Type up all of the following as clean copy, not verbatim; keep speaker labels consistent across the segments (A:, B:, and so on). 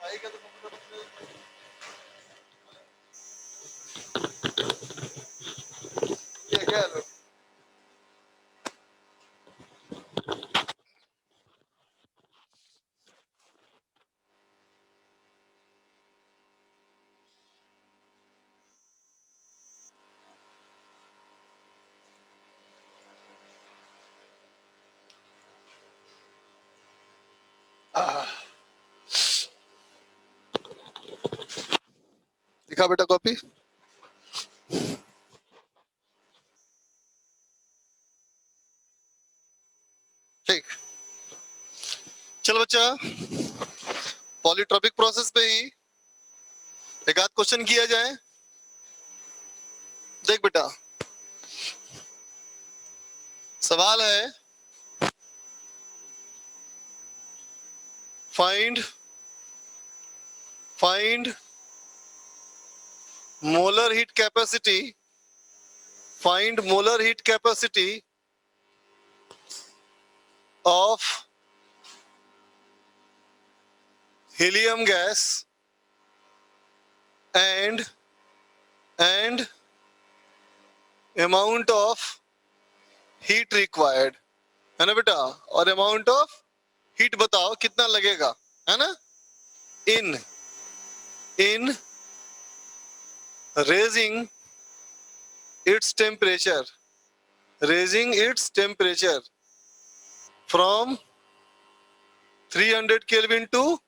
A: ये क्या है? दिखा बेटा कॉपी। ठीक, चलो बच्चा, पॉलीट्रॉपिक प्रोसेस पे ही एक आध क्वेश्चन किया जाए। देख बेटा, सवाल है, find find molar heat capacity, find molar heat capacity of helium gas and amount of heat required, है ना बेटा, और अमाउंट ऑफ हीट बताओ कितना लगेगा, है ना, इन इन raising its temperature, raising its temperature from 300 Kelvin to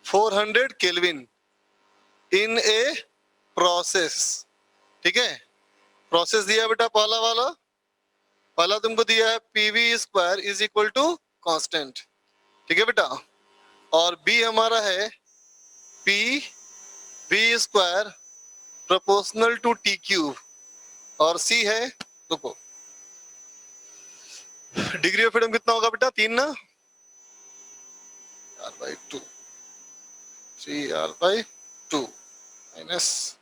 A: 400 Kelvin in a process। ठीक है, प्रोसेस दिया बेटा पहला वाला, पहला तुमको दिया है PV square is equal to constant. ठीक है बेटा, और बी हमारा है P V square proportional to T cube, और सी है, रुको, डिग्री ऑफ फ्रीडम कितना होगा बेटा, 3 ना, r by 2, 3r/2 minus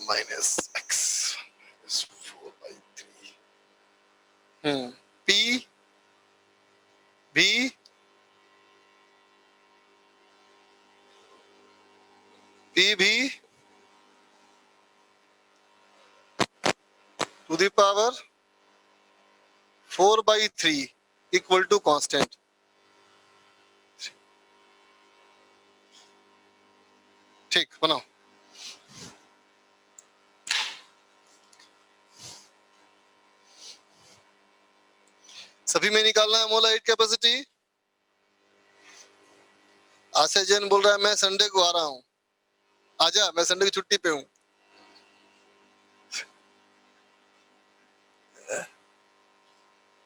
A: minus x 4/3। P भी to the power 4/3 equal to constant. ठीक, बनाओ। सभी में निकालना है molar heat capacity. Asha Jain बोल रहा है मैं संडे को आ रहा हूँ, आजा, मैं संडे की छुट्टी पे हूँ।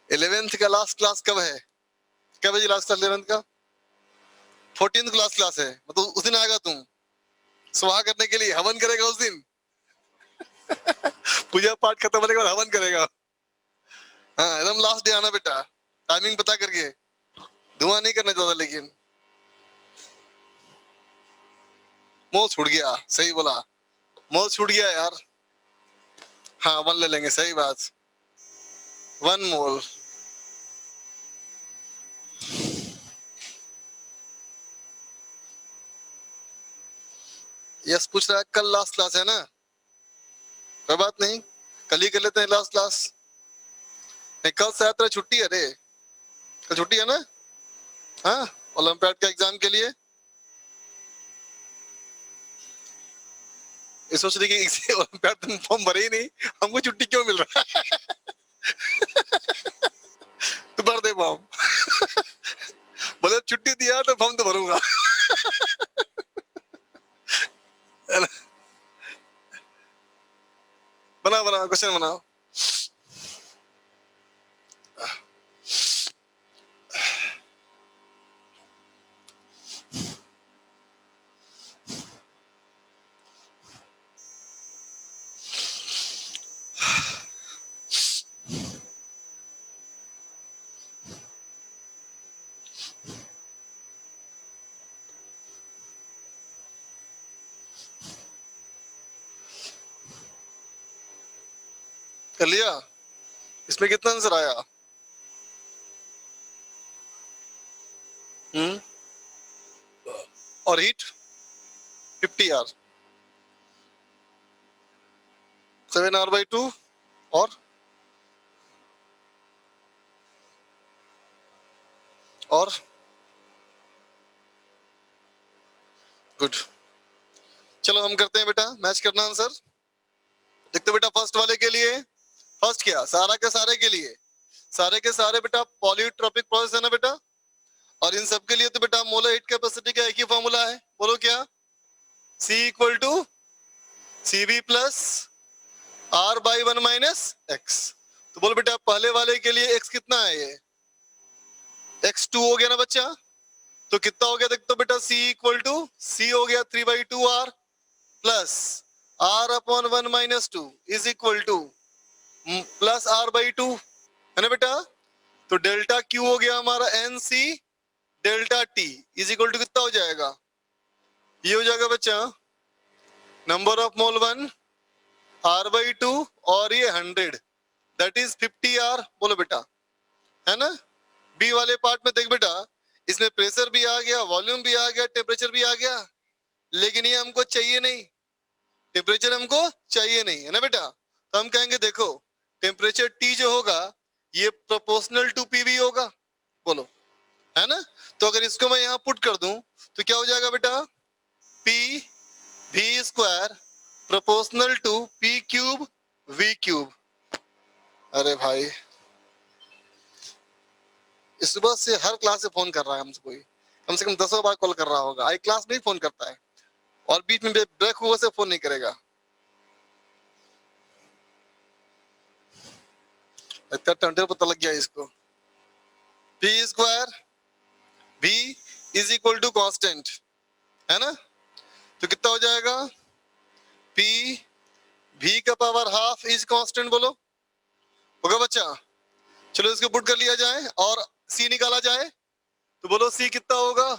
A: 11th का लास्ट क्लास कब है, क्या बजे लास्ट क्लास 11th का? 14th क्लास है, मतलब उस दिन आएगा तुम स्वाहा करने के लिए, हवन करेगा उस दिन। पूजा पाठ खत्म होने के बाद हवन करेगा। हाँ, एकदम लास्ट डे आना बेटा, टाइमिंग पता करके, धुआं नहीं करना चाहता लेकिन। मोल छूट गया, सही बोला, मोल छूट गया यार। हाँ, 1 ले लेंगे, सही बात, 1 मोल। यस पूछ रहा है कल लास्ट क्लास है ना, कोई बात नहीं, कल ही कर लेते हैं लास्ट क्लास। नहीं, कल से तेरा छुट्टी है रे, कल छुट्टी है ना? हाँ, ओलंपियाड के एग्जाम के लिए। ये सोच रही कि ओलंपियाड तुम फॉर्म भरे ही नहीं, हमको छुट्टी क्यों मिल रहा है? तू भर दे फॉर्म। बोले छुट्टी दिया तो फॉर्म तो भरूंगा। बनाओ बनाओ, क्वेश्चन बनाओ। कर लिया? इसमें कितना आंसर आया? और हीट 50R, 7R/2 और गुड। चलो हम करते हैं बेटा, मैच करना आंसर। देखते बेटा फर्स्ट वाले के लिए, फर्स्ट क्या, सारा के सारे के लिए, सारे के सारे बेटा पॉलीट्रॉपिक प्रोसेस है ना बेटा, और इन सब के लिए तो बेटा मोलर हीट कैपेसिटी का एक ही फॉर्मूला है, बोलो क्या, C equal to CV plus R/1 - x। तो बोलो बेटा पहले वाले के लिए x कितना है, ये x2 हो गया ना बच्चा, तो कितना हो गया देख तो बेटा, C इक्वल टू C हो गया 3/2R plus R/1 - 2 is equal two plus R/2 है ना बेटा। तो डेल्टा Q हो गया हमारा NC delta T is equal to कितना हो जाएगा, ये हो जाएगा बच्चा नंबर ऑफ मोल 1 R/2 और ये 100 दैट इज 50R, बोलो बेटा, है ना। बी वाले पार्ट में देख बेटा, इसमें प्रेशर भी आ गया, वॉल्यूम भी आ गया, टेम्परेचर भी आ गया, लेकिन ये हमको चाहिए नहीं, टेम्परेचर हमको चाहिए नहीं, है ना बेटा। तो हम कहेंगे देखो टेम्परेचर T जो होगा ये प्रोपोर्शनल टू PV होगा, बोलो, है ना। तो अगर इसको मैं यहाँ पुट कर दूं तो क्या हो जाएगा बेटा, PV² proportional to P³ V³। अरे भाई इस सुबह से हर क्लास से फोन कर रहा है हमसे कोई, कम से कम 10 बार कॉल कर रहा होगा, आई क्लास में ही फोन करता है और बीच में ब्रेक हुआ से फोन नहीं करेगा, इतना टंटे पता लग गया इसको। P² V is equal to constant, है ना, तो कितना हो जाएगा, P V का पावर हाफ इज कांस्टेंट, बोलो होगा बच्चा। चलो इसको पुट कर लिया जाए और C निकाला जाए, तो बोलो C कितना होगा,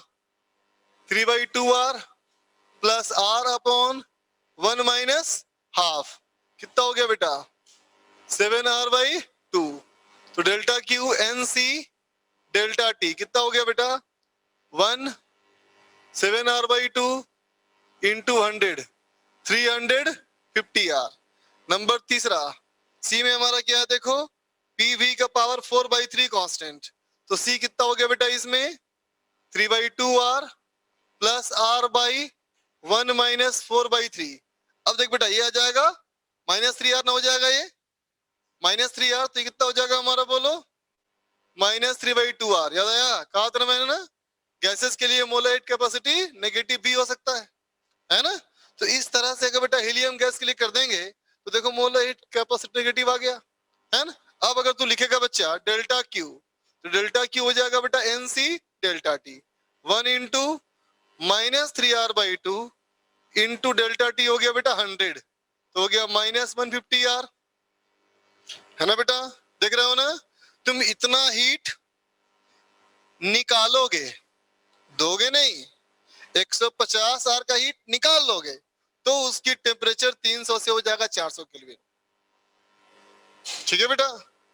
A: 3/2R प्लस R/1 - हाफ, कितना हो गया बेटा 7R/2। तो delta Q NC delta T कितना हो गया बेटा 1 7R/2 इंटू 100 350R। नंबर तीसरा C में हमारा क्या है देखो, PV का पावर 4/3 कांस्टेंट, तो C कितना हो गया बेटा इसमें 3/2R प्लस R/1 - 4/3। अब देख बेटा ये आ जाएगा -3R ना हो जाएगा, ये -3R, तो ये कितना हो जाएगा हमारा, बोलो -3/2R। याद आया, कहा था मैंने ना, गैसेस के लिए मोलर हीट कैपेसिटी नेगेटिव भी हो सकता है ना। तो इस तरह से अगर बेटा हीलियम गैस के लिए कर देंगे तो देखो मोलर हीट कैपेसिटी नेगेटिव आ गया, है ना। अब अगर तू लिखेगा बच्चा डेल्टा Q, तो डेल्टा Q हो जाएगा बेटा NC delta T 1 into -3R/2 into delta T हो गया बेटा 100, तो हो गया -150R, है ना बेटा। देख रहे हो ना, तुम इतना हीट निकालोगे, दोगे नहीं, 150R का हीट निकाल लोगे तो उसकी टेम्परेचर 300 से हो जाएगा 400 केल्विन, ठीक है बेटा,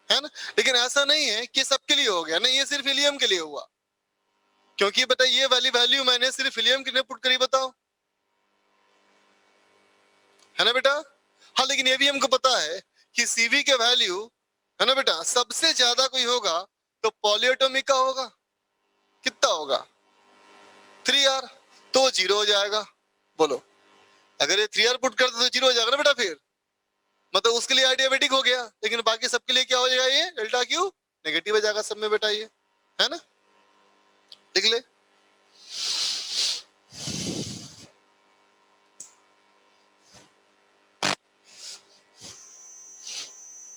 A: है ना। लेकिन ऐसा नहीं है कि सबके लिए हो गया, नहीं ये सिर्फ हीलियम के लिए हुआ, क्योंकि बेटा ये वाली वैल्यू मैंने सिर्फ हीलियम के लिए पुट करी, बताओ, है ना बेटा। हाँ लेकिन ये भी हमको पता है कि CV के वैल्यू, है ना बेटा, सबसे ज्यादा कोई होगा तो पॉलीएटॉमिक का होगा, कितना होगा 3R, तो 0 हो जाएगा, बोलो अगर ये 3R पुट कर दो तो 0 हो जाएगा ना बेटा, फिर मतलब उसके लिए आइडियाबेटिक हो गया, लेकिन बाकी सबके लिए क्या हो जाएगा, ये डेल्टा Q नेगेटिव हो जाएगा सब में बेटा, ये है ना, लिख ले।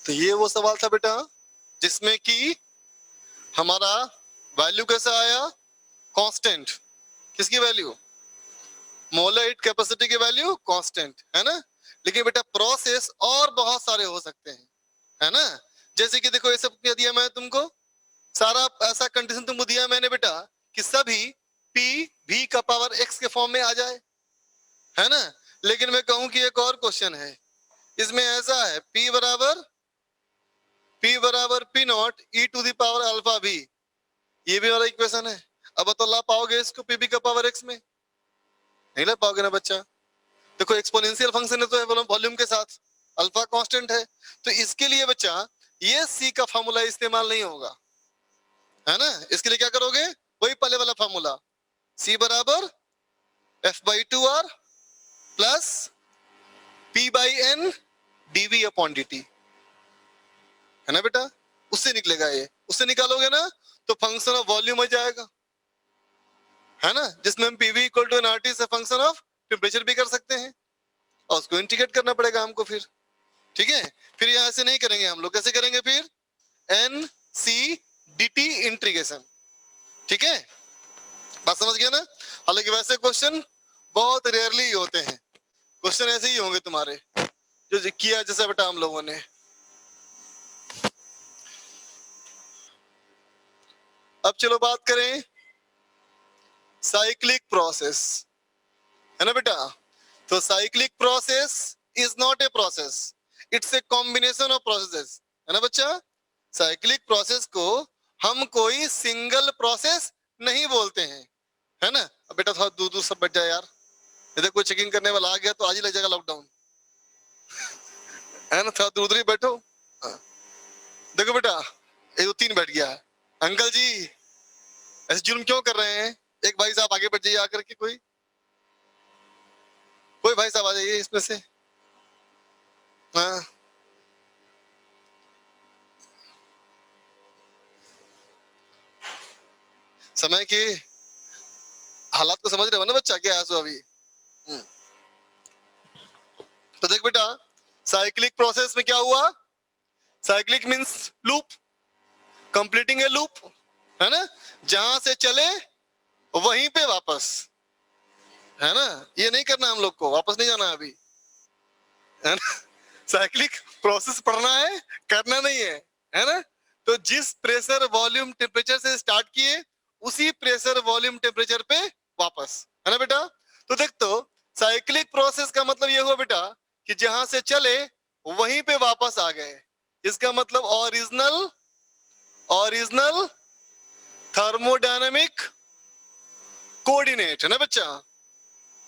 A: तो ये वो सवाल था बेटा जिसमें कि हमारा वैल्यू कैसा आया, कांस्टेंट, किसकी वैल्यू, मोलर हीट कैपेसिटी की वैल्यू कांस्टेंट, है ना। लेकिन बेटा प्रोसेस और बहुत सारे हो सकते हैं, है ना। जैसे कि देखो ये सब क्या दिया मैं तुमको, सारा ऐसा कंडीशन तुमको दिया मैंने बेटा कि सभी P V का पावर X के फॉर्म में आ जाए, है ना। लेकिन मैं कहूं कि एक और क्वेश्चन है, इसमें ऐसा है P बराबर P0 e to the power alpha V, ये भी हमारा इक्वेशन है। अब बतला पाओगे इसको PV का पावर X में, नहीं लग पाओगे ना बच्चा। देखो एक्सपोनेंशियल फंक्शन है तो वॉल्यूम के साथ, अल्फा कांस्टेंट है, तो इसके लिए बच्चा ये सी का फॉर्मूला इस्तेमाल नहीं होगा, है ना। इसके लिए क्या करोगे, वही पहले वाला फॉर्मूला, सी बराबर F/2R plus P/N dV upon dt, है ना बेटा। उससे निकलेगा ये, उससे निकालोगे ना तो फंक्शन ऑफ वॉल्यूम हो जाएगा, है ना, जिसमें हम PV इक्वल टू एनआरटी से फंक्शन ऑफ टेम्परेचर भी कर सकते हैं, और उसको इंटीग्रेट करना पड़ेगा हमको फिर, ठीक है। फिर यहाँ से नहीं करेंगे हम लोग, कैसे करेंगे फिर, N C D T integration, ठीक है, बात समझ गया ना। हालांकि वैसे क्वेश्चन बहुत रेयरली होते हैं, क्वेश्चन ऐसे ही होंगे तुम्हारे जो किया जैसा बेटा हम लोगों ने। अब चलो बात करें साइक्लिक प्रोसेस, है ना बेटा। तो cyclic process is not a process, it's a combination of processes, है ना बच्चा। साइक्लिक प्रोसेस को हम कोई सिंगल प्रोसेस नहीं बोलते हैं, है ना। अब बेटा थोड़ा दूर दूर सब बैठ जाए यार, यदि कोई चेकिंग करने वाला आ गया तो आज ही लग जाएगा लॉकडाउन, है ना, थोड़ा दूर दूर ही बैठो। हाँ। देखो बेटा ये 2-3 बैठ गया है, अंकल जी ऐसे जुल्म क्यों कर रहे हैं, एक भाई साहब आगे बढ़ जाइए आकर के, कोई कोई भाई साहब आ जाइए इसमें से। हाँ समय के हालात को समझ रहे हो ना बच्चा, क्या है सो अभी। तो देख बेटा साइक्लिक प्रोसेस में क्या हुआ, साइक्लिक मींस लूप, कंप्लीटिंग ए लूप, है ना, जहां से चले वहीं पे वापस, है ना। ये नहीं करना हम लोग को, वापस नहीं जाना अभी, है ना। साइक्लिक प्रोसेस पढ़ना है, करना नहीं है ना। तो जिस प्रेशर वॉल्यूम टेम्परेचर से स्टार्ट किए उसी प्रेशर वॉल्यूम टेम्परेचर पे वापस, है ना बेटा। तो देख तो साइक्लिक प्रोसेस का मतलब ये हुआ बेटा कि जहां से चले वहीं पे वापस आ गए, इसका मतलब ओरिजिनल ओरिजिनल थर्मोडायनामिक कोऑर्डिनेट, है ना बच्चा।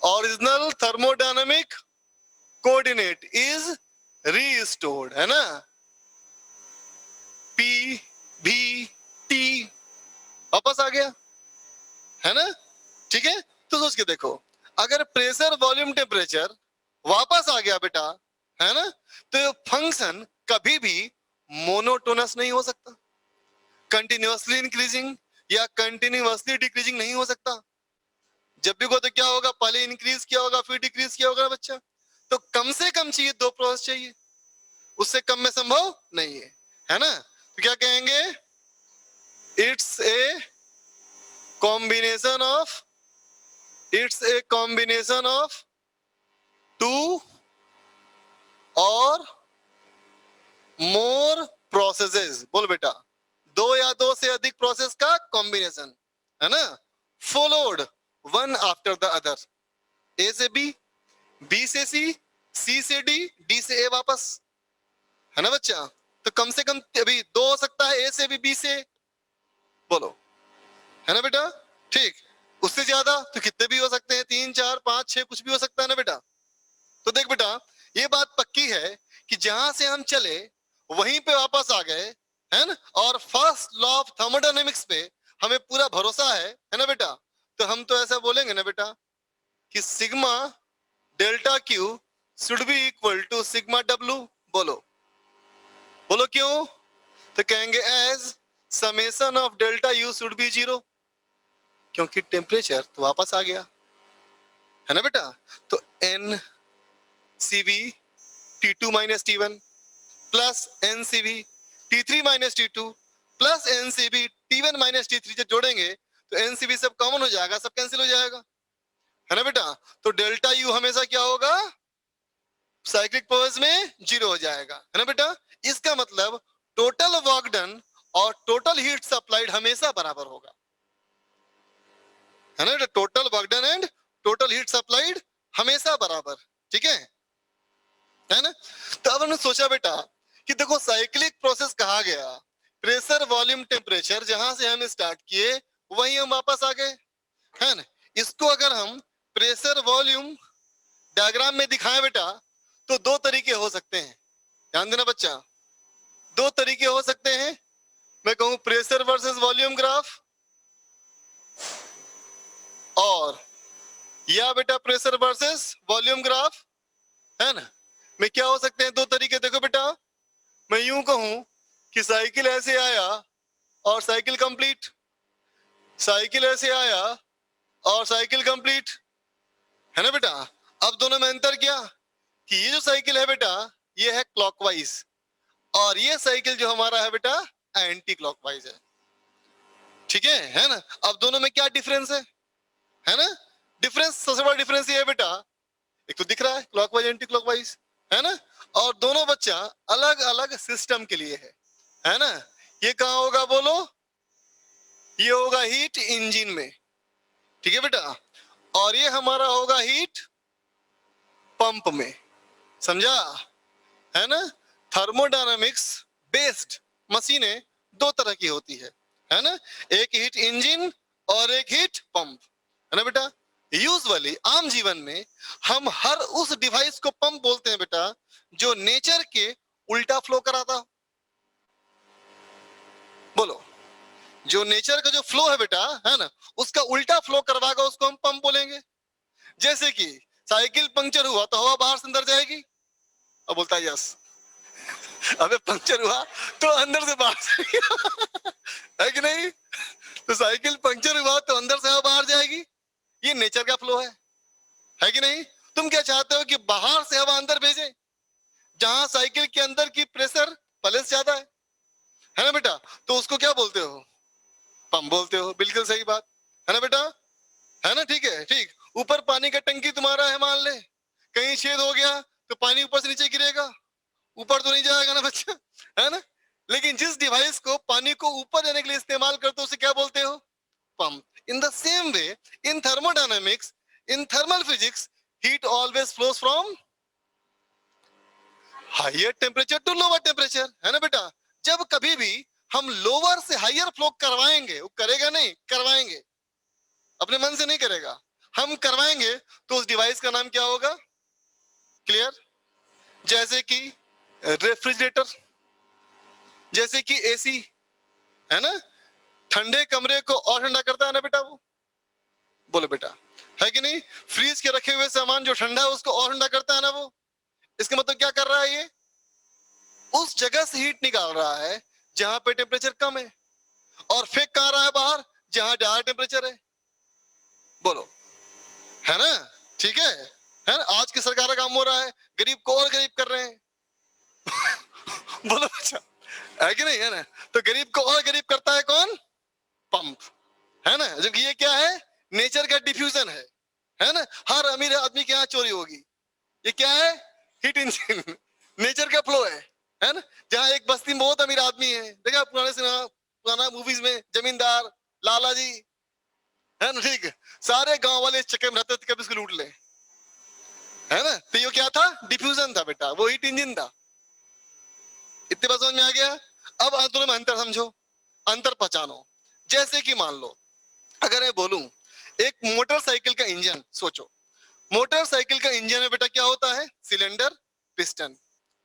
A: Original thermodynamic coordinate is restored, है ना, P V T वापस आ गया, है ना, ठीक है। तो सोच के देखो, अगर प्रेशर वॉल्यूम टेम्परेचर वापस आ गया बेटा, है ना, तो फंक्शन कभी भी मोनोटोनस नहीं हो सकता, कंटिन्यूअसली इंक्रीजिंग या कंटिन्यूअसली डिक्रीजिंग नहीं हो सकता। जब भी को तो क्या होगा, पहले इंक्रीज किया होगा फिर डिक्रीज किया होगा ना बच्चा। तो कम से कम चाहिए 2 प्रोसेस चाहिए, उससे कम में संभव नहीं है ना। तो क्या कहेंगे, it's a combination of it's a combination of 2 और मोर प्रोसेसेस, बोल बेटा, 2 या 2 से अधिक प्रोसेस का कॉम्बिनेशन, है ना, followed one after the other, A से बी, बी से सी, सी से डी, डी से ए वापस, है ना बच्चा। तो कम से कम अभी 2 हो सकता है, ए से भी, बी से, बोलो, है ना बेटा, ठीक। उससे ज्यादा तो कितने भी हो सकते हैं, 3 4 5 6 कुछ भी हो सकता है ना बेटा। तो देख बेटा ये बात पक्की है कि जहां से हम चले वहीं पे वापस आ गए, है ना। और फर्स्ट लॉ ऑफ थर्मोडायनेमिक्स पे हमें पूरा भरोसा है ना बेटा। तो हम तो ऐसा बोलेंगे ना बेटा कि sigma delta Q should be equal to sigma W, बोलो, बोलो क्यों। तो कहेंगे as summation of delta U should be 0, क्योंकि टेम्परेचर तो वापस आ गया, है ना बेटा। तो N C V T2 minus T1 plus NCV T3 minus T2 plus NCV T1 minus T3, जब जोड़ेंगे तो NCV सब कॉमन हो जाएगा, सब कैंसिल हो जाएगा, है ना बेटा। तो डेल्टा यू हमेशा क्या होगा, साइक्लिक प्रोसेस में 0 हो जाएगा, है ना बेटा। इसका मतलब टोटल वर्क डन और टोटल हीट सप्लाइड हमेशा बराबर होगा, है ना। Total work done and total heat supplied हमेशा बराबर, ठीक है ना। तो अब हमने सोचा बेटा कि देखो साइक्लिक प्रोसेस कहा गया, प्रेशर वॉल्यूम टेम्परेचर जहां से हम स्टार्ट किए वहीं हम वापस आ गए, है ना। इसको अगर हम प्रेशर वॉल्यूम डायग्राम में दिखाएं बेटा तो दो तरीके हो सकते हैं, ध्यान देना बच्चा, दो तरीके हो सकते हैं। मैं कहूं प्रेशर वर्सेस वॉल्यूम ग्राफ, और या बेटा प्रेशर वर्सेस वॉल्यूम ग्राफ, है ना। मैं क्या हो सकते हैं दो तरीके, देखो बेटा, मैं यूं कहूं कि साइकिल ऐसे आया और साइकिल कंप्लीट, साइकिल ऐसे आया और साइकिल कंप्लीट, है ना बेटा। अब दोनों में अंतर क्या कि ये जो साइकिल है बेटा ये है क्लॉकवाइज, और ये साइकिल जो हमारा है बेटा एंटी क्लॉकवाइज है, ठीक है ना। अब दोनों में क्या डिफरेंस है ना। डिफरेंस, सबसे बड़ा डिफरेंस ये है बेटा, एक तो दिख रहा है क्लॉकवाइज एंटी क्लॉकवाइज, है ना, और दोनों बच्चा अलग अलग सिस्टम के लिए है ना। ये कहाँ होगा बोलो, ये होगा हीट इंजन में, ठीक है बेटा, और ये हमारा होगा हीट पंप में, समझा, है ना। थर्मोडायनामिक्स बेस्ड मशीनें दो तरह की होती है ना, एक हीट इंजन और एक हीट पंप, है ना बेटा। यूजुअली आम जीवन में हम हर उस डिवाइस को पंप बोलते हैं बेटा जो नेचर के उल्टा फ्लो कराता हो। बोलो, जो नेचर का जो फ्लो है बेटा, है ना, उसका उल्टा फ्लो करवाएगा उसको हम पंप बोलेंगे। जैसे कि साइकिल पंक्चर हुआ तो हवा बाहर से अंदर जाएगी, अब बोलता है यस, अबे पंक्चर हुआ तो अंदर से बाहर जाएगी है कि नहीं। तो साइकिल पंक्चर हुआ तो अंदर से हवा बाहर जाएगी, ये नेचर का फ्लो है कि नहीं। तुम क्या चाहते हो कि बाहर से हवा अंदर भेजे, जहां साइकिल के अंदर की प्रेशर पहले से ज्यादा है ना बेटा, तो उसको क्या बोलते हो, पंप बोलते हो, बिल्कुल सही बात, है ना बेटा, है ना। ठीक है, ठीक। ऊपर पानी का टंकी तुम्हारा है, मान ले कहीं छेद हो गया तो पानी ऊपर से नीचे गिरेगा, ऊपर तो नहीं जाएगा ना बच्चा, है ना। लेकिन जिस डिवाइस को पानी को ऊपर जाने के लिए इस्तेमाल करते हो उसे क्या बोलते हो, pump. In the same way, in thermodynamics, in thermal physics, heat always flows from higher temperature to lower temperature, है ना बेटा। जब कभी भी हम लोअर से हायर फ्लो करवाएंगे, वो करेगा नहीं, करवाएंगे, अपने मन से नहीं करेगा, हम करवाएंगे, तो उस डिवाइस का नाम क्या होगा, क्लियर। जैसे कि रेफ्रिजरेटर, जैसे कि एसी, है ना, ठंडे कमरे को और ठंडा करता है ना बेटा वो, बोलो बेटा, है कि नहीं। फ्रीज के रखे हुए सामान जो ठंडा है उसको और ठंडा करता है ना वो। इसका मतलब क्या कर रहा है, ये उस जगह से हीट निकाल रहा है जहां पे टेम्परेचर कम है, और फेंक कहां रहा है बाहर, जहां ज्यादा टेम्परेचर है, बोलो, है ना। ठीक है ना। आज की सरकार का काम हो रहा है गरीब को और गरीब कर रहे हैं बोलो अच्छा, है कि नहीं, है ना। तो गरीब को और गरीब करता है कौन, पंप, है ना। जबकि ये क्या है, नेचर का डिफ्यूजन है ना। हर अमीर आदमी के यहाँ चोरी होगी, ये क्या है, हीट इंजन नेचर का फ्लो है ना। जहाँ एक बस्ती में बहुत अमीर आदमी है, देखा पुराने सिनेमा, पुराना मूवीज में, जमींदार लाला जी, है ना, ठीक है, सारे गांव वाले इस चक्कर में रहते थे कभी इसको लूट ले, है ना। तो ये क्या था, डिफ्यूजन था बेटा, वो हीट इंजन था। इतनी बात समझ में आ गया। अब दोनों में अंतर समझो, अंतर पहचानो। जैसे कि मान लो अगर मैं बोलूं एक मोटरसाइकिल का इंजन सोचो, मोटरसाइकिल का इंजन में बेटा क्या होता है, सिलेंडर, पिस्टन,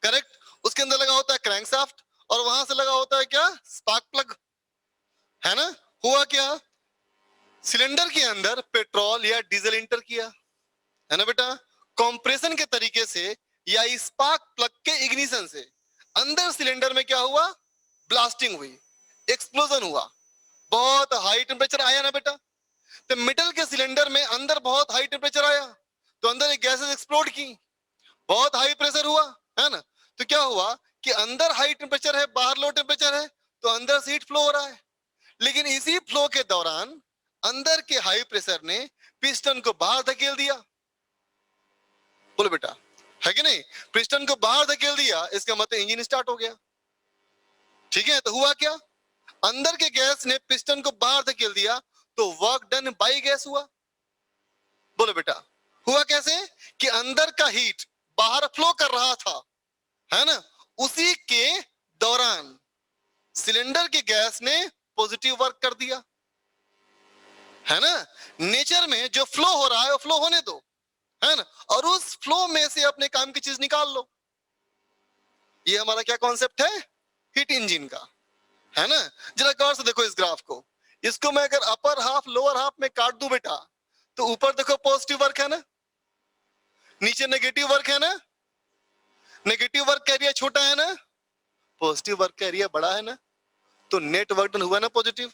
A: करेक्ट। उसके अंदर लगा होता है क्रैंकशाफ्ट, और वहां से लगा होता है क्या, स्पार्क प्लग, है ना। हुआ क्या, सिलेंडर के अंदर पेट्रोल या डीजल इंटर किया, है ना बेटा, कंप्रेशन के तरीके से या स्पार्क प्लग के इग्निशन से अंदर सिलेंडर में क्या हुआ, ब्लास्टिंग हुई, एक्सप्लोजन हुआ, बहुत हाई टेम्परेचर आया ना बेटा। तो मेटल के सिलेंडर में अंदर बहुत हाई टेम्परेचर आया, तो अंदर एक गैसेस एक्सप्लोड की, बहुत हाई प्रेशर हुआ, है ना। तो क्या हुआ कि अंदर हाई टेम्परेचर है, बाहर लो टेम्परेचर है, तो अंदर से हीट फ्लो हो रहा है। लेकिन इसी फ्लो के दौरान अंदर के हाई प्रेशर ने पिस्टन को बाहर धकेल दिया, बोलो बेटा, है कि नहीं। पिस्टन को बाहर धकेल दिया, इसका मतलब इंजन स्टार्ट हो गया, ठीक है। तो हुआ क्या, अंदर के गैस ने पिस्टन को बाहर धकेल दिया, तो वर्क डन बाई गैस हुआ, बोलो बेटा। हुआ कैसे कि अंदर का हीट बाहर फ्लो कर रहा था, है ना, उसी के दौरान सिलेंडर की गैस ने पॉजिटिव वर्क कर दिया, है ना। नेचर में जो फ्लो हो रहा है वो फ्लो होने दो, है ना, और उस फ्लो में से अपने काम की चीज निकाल लो। ये हमारा क्या कॉन्सेप्ट है, हीट इंजन का, है ना। जरा गौर से देखो इस ग्राफ को, इसको मैं अगर अपर हाफ लोअर हाफ में काट दूं बेटा, तो ऊपर देखो पॉजिटिव वर्क है ना, नीचे नेगेटिव वर्क है ना। नेगेटिव वर्क का एरिया छोटा है ना, पॉजिटिव वर्क का एरिया बड़ा है ना, तो नेट वर्क डन हुआ ना पॉजिटिव।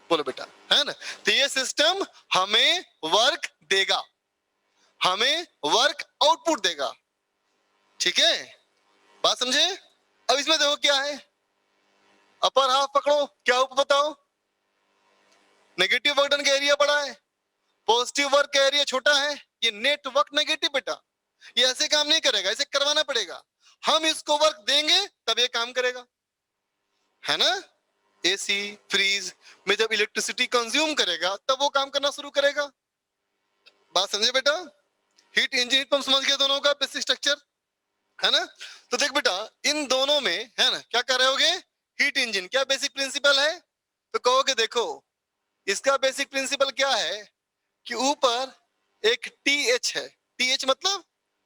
A: बोलो बेटा, है ना। तो ये सिस्टम हमें वर्क देगा, हमें वर्क आउटपुट देगा, ठीक है, बात समझे। अब इसमें देखो क्या है, अपर हाफ पकड़ो, क्या ऊपर बताओ, नेगेटिव वर्क डन का एरिया बड़ा है, पॉजिटिव वर्क का एरिया छोटा है, ये नेट वर्क नेगेटिव बेटा। ये ऐसे काम नहीं करेगा, इसे करवाना पड़ेगा, हम इसको वर्क देंगे तब ये काम करेगा, है ना। एसी फ्रीज में जब इलेक्ट्रिसिटी कंज्यूम करेगा तब वो काम करना शुरू करेगा, बात समझे बेटा। हीट इंजन हीट पंप समझ गए दोनों का बेसिक स्ट्रक्चर, है ना। तो देख बेटा, इन दोनों में है ना क्या कर रहे होगे, हीट इंजन क्या बेसिक प्रिंसिपल है, तो कहोगे देखो इसका बेसिक प्रिंसिपल क्या है कि ऊपर एक टीएच है, टीएच मतलब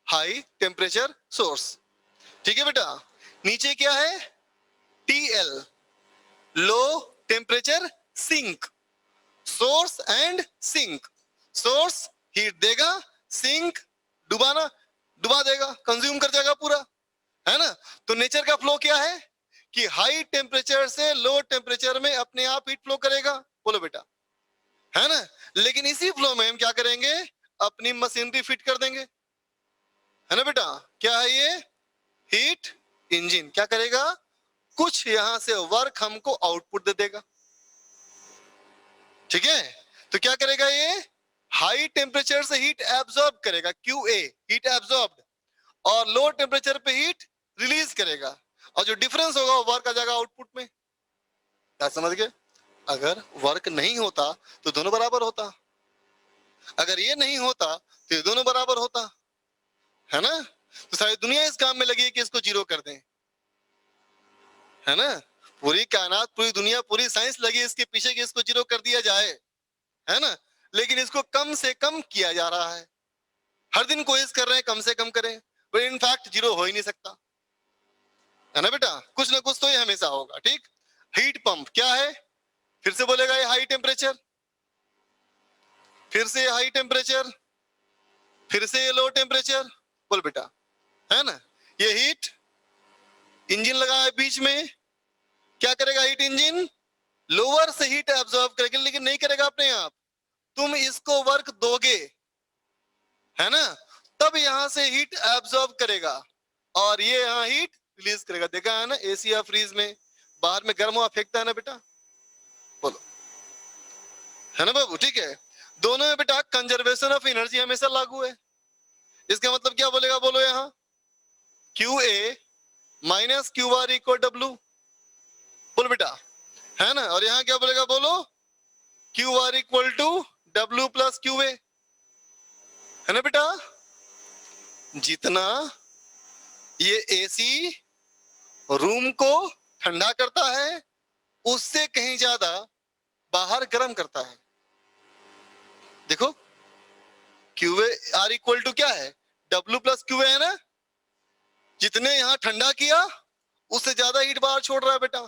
A: हाई टेम्परेचर सोर्स, ठीक है बेटा। नीचे क्या है, TL low temperature sink, source and sink. Source heat देगा, सिंक डुबाना डुबा देगा, कंज्यूम कर जाएगा पूरा, है ना। तो नेचर का फ्लो क्या है कि हाई टेम्परेचर से लो टेम्परेचर में अपने आप हीट फ्लो करेगा, बोलो बेटा, है ना। लेकिन इसी फ्लो में हम क्या करेंगे, अपनी मशीनरी फिट कर देंगे, है ना बेटा। क्या है ये, हीट इंजन क्या करेगा, कुछ यहां से वर्क हमको आउटपुट दे देगा, ठीक है। तो क्या करेगा ये, हाई टेम्परेचर से हीट एब्जॉर्ब करेगा, क्यूए हीट एब्जॉर्ब, और लो टेम्परेचर पे हीट रिलीज करेगा, और जो डिफरेंस होगा वो वर्क आ जाएगा आउटपुट में, क्या समझ गए। अगर वर्क नहीं होता तो दोनों बराबर होता, अगर ये नहीं होता तो ये दोनों बराबर होता, है ना। तो सारी दुनिया इस काम में लगी है कि इसको जीरो कर दें, है ना। पूरी कायनात पूरी दुनिया पूरी साइंस लगी है इसके पीछे कि इसको जीरो कर दिया जाए, है ना। लेकिन इसको कम से कम किया जा रहा है, हर दिन कोशिश कर रहे हैं कम से कम करें, पर इनफैक्ट जीरो हो ही नहीं सकता, है ना बेटा। कुछ ना कुछ तो ये हमेशा होगा, ठीक। हीट पंप क्या है, फिर से बोलेगा, ये हाई टेम्परेचर, फिर से हाई टेम्परेचर, फिर से ये लो टेम्परेचर, बोल बेटा, है ना। ये हीट इंजन लगा है बीच में, क्या करेगा हीट इंजन, लोअर से हीट एब्जॉर्ब करेगा, लेकिन नहीं करेगा अपने आप, तुम इसको वर्क दोगे, है ना, तब यहां से हीट एब्जॉर्ब करेगा और ये यहाँ हीट रिलीज करेगा। देखा है ना एसी या फ्रीज में बाहर में गर्म हवा फेंकता है ना बेटा, बोलो, है ना बाबू, ठीक है। दोनों में बेटा कंजर्वेशन ऑफ एनर्जी हमेशा लागू है, इसका मतलब क्या बोलेगा, बोलो यहाँ Q A minus Q R equal W, बोलो बेटा, है ना। और यहाँ क्या बोलेगा, बोलो Q R equal to W plus Q A, है ना बेटा। जितना ये एसी रूम को ठंडा करता है उससे कहीं ज्यादा बाहर गर्म करता है, देखो Q A R equal to क्या है, डब्ल्यू प्लस क्यू है ना। जितने यहाँ ठंडा किया उससे ज्यादा हीट बाहर छोड़ रहा है बेटा।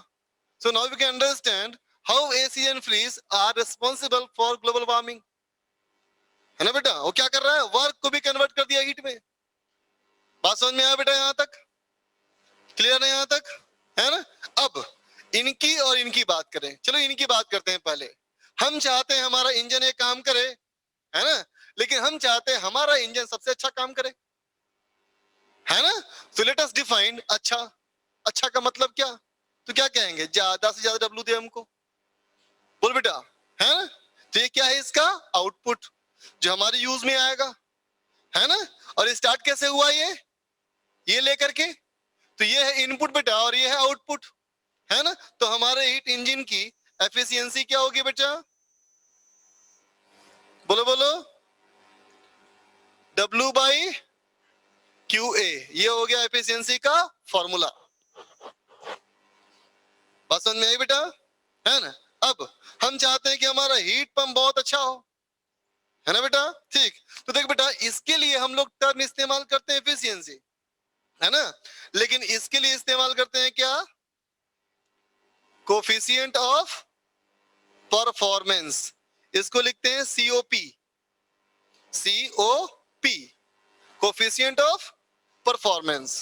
A: So now we can understand how AC and fridge are responsible for global warming, है ना बेटा। वो क्या कर रहा है, वर्क को भी कन्वर्ट कर दिया हीट में, बात समझ में आया बेटा, यहाँ तक क्लियर है, यहाँ तक, है ना। अब इनकी और इनकी बात करें, चलो इनकी बात करते हैं पहले। हम चाहते हैं हमारा इंजन एक काम करे, है ना, लेकिन हम चाहते हैं हमारा इंजन सबसे अच्छा काम करे, है ना। सो लेट अस डिफाइन अच्छा, अच्छा का मतलब क्या, तो क्या कहेंगे, ज्यादा से ज्यादा डब्ल्यू दे हमको, बोल बेटा, है ना। तो ये क्या है, इसका आउटपुट जो हमारे यूज में आएगा, है ना। और स्टार्ट कैसे हुआ ये लेकर के, तो ये है इनपुट बेटा और ये है आउटपुट, है ना। तो हमारे हीट इंजन की एफिशिएंसी क्या होगी बेटा, बोलो बोलो, डब्ल्यू बाई क्यू ए, ये हो गया एफिशिएंसी का फॉर्मूला, बात समझ में आई बेटा, है ना। अब हम चाहते हैं कि हमारा हीट पंप बहुत अच्छा हो, है ना बेटा? ठीक, तो देख बेटा, इसके लिए हम लोग टर्म इस्तेमाल करते हैं एफिशिएंसी, है ना? लेकिन इसके लिए इस्तेमाल करते हैं क्या? Coefficient of performance. इसको लिखते हैं COP, COP, coefficient of performance.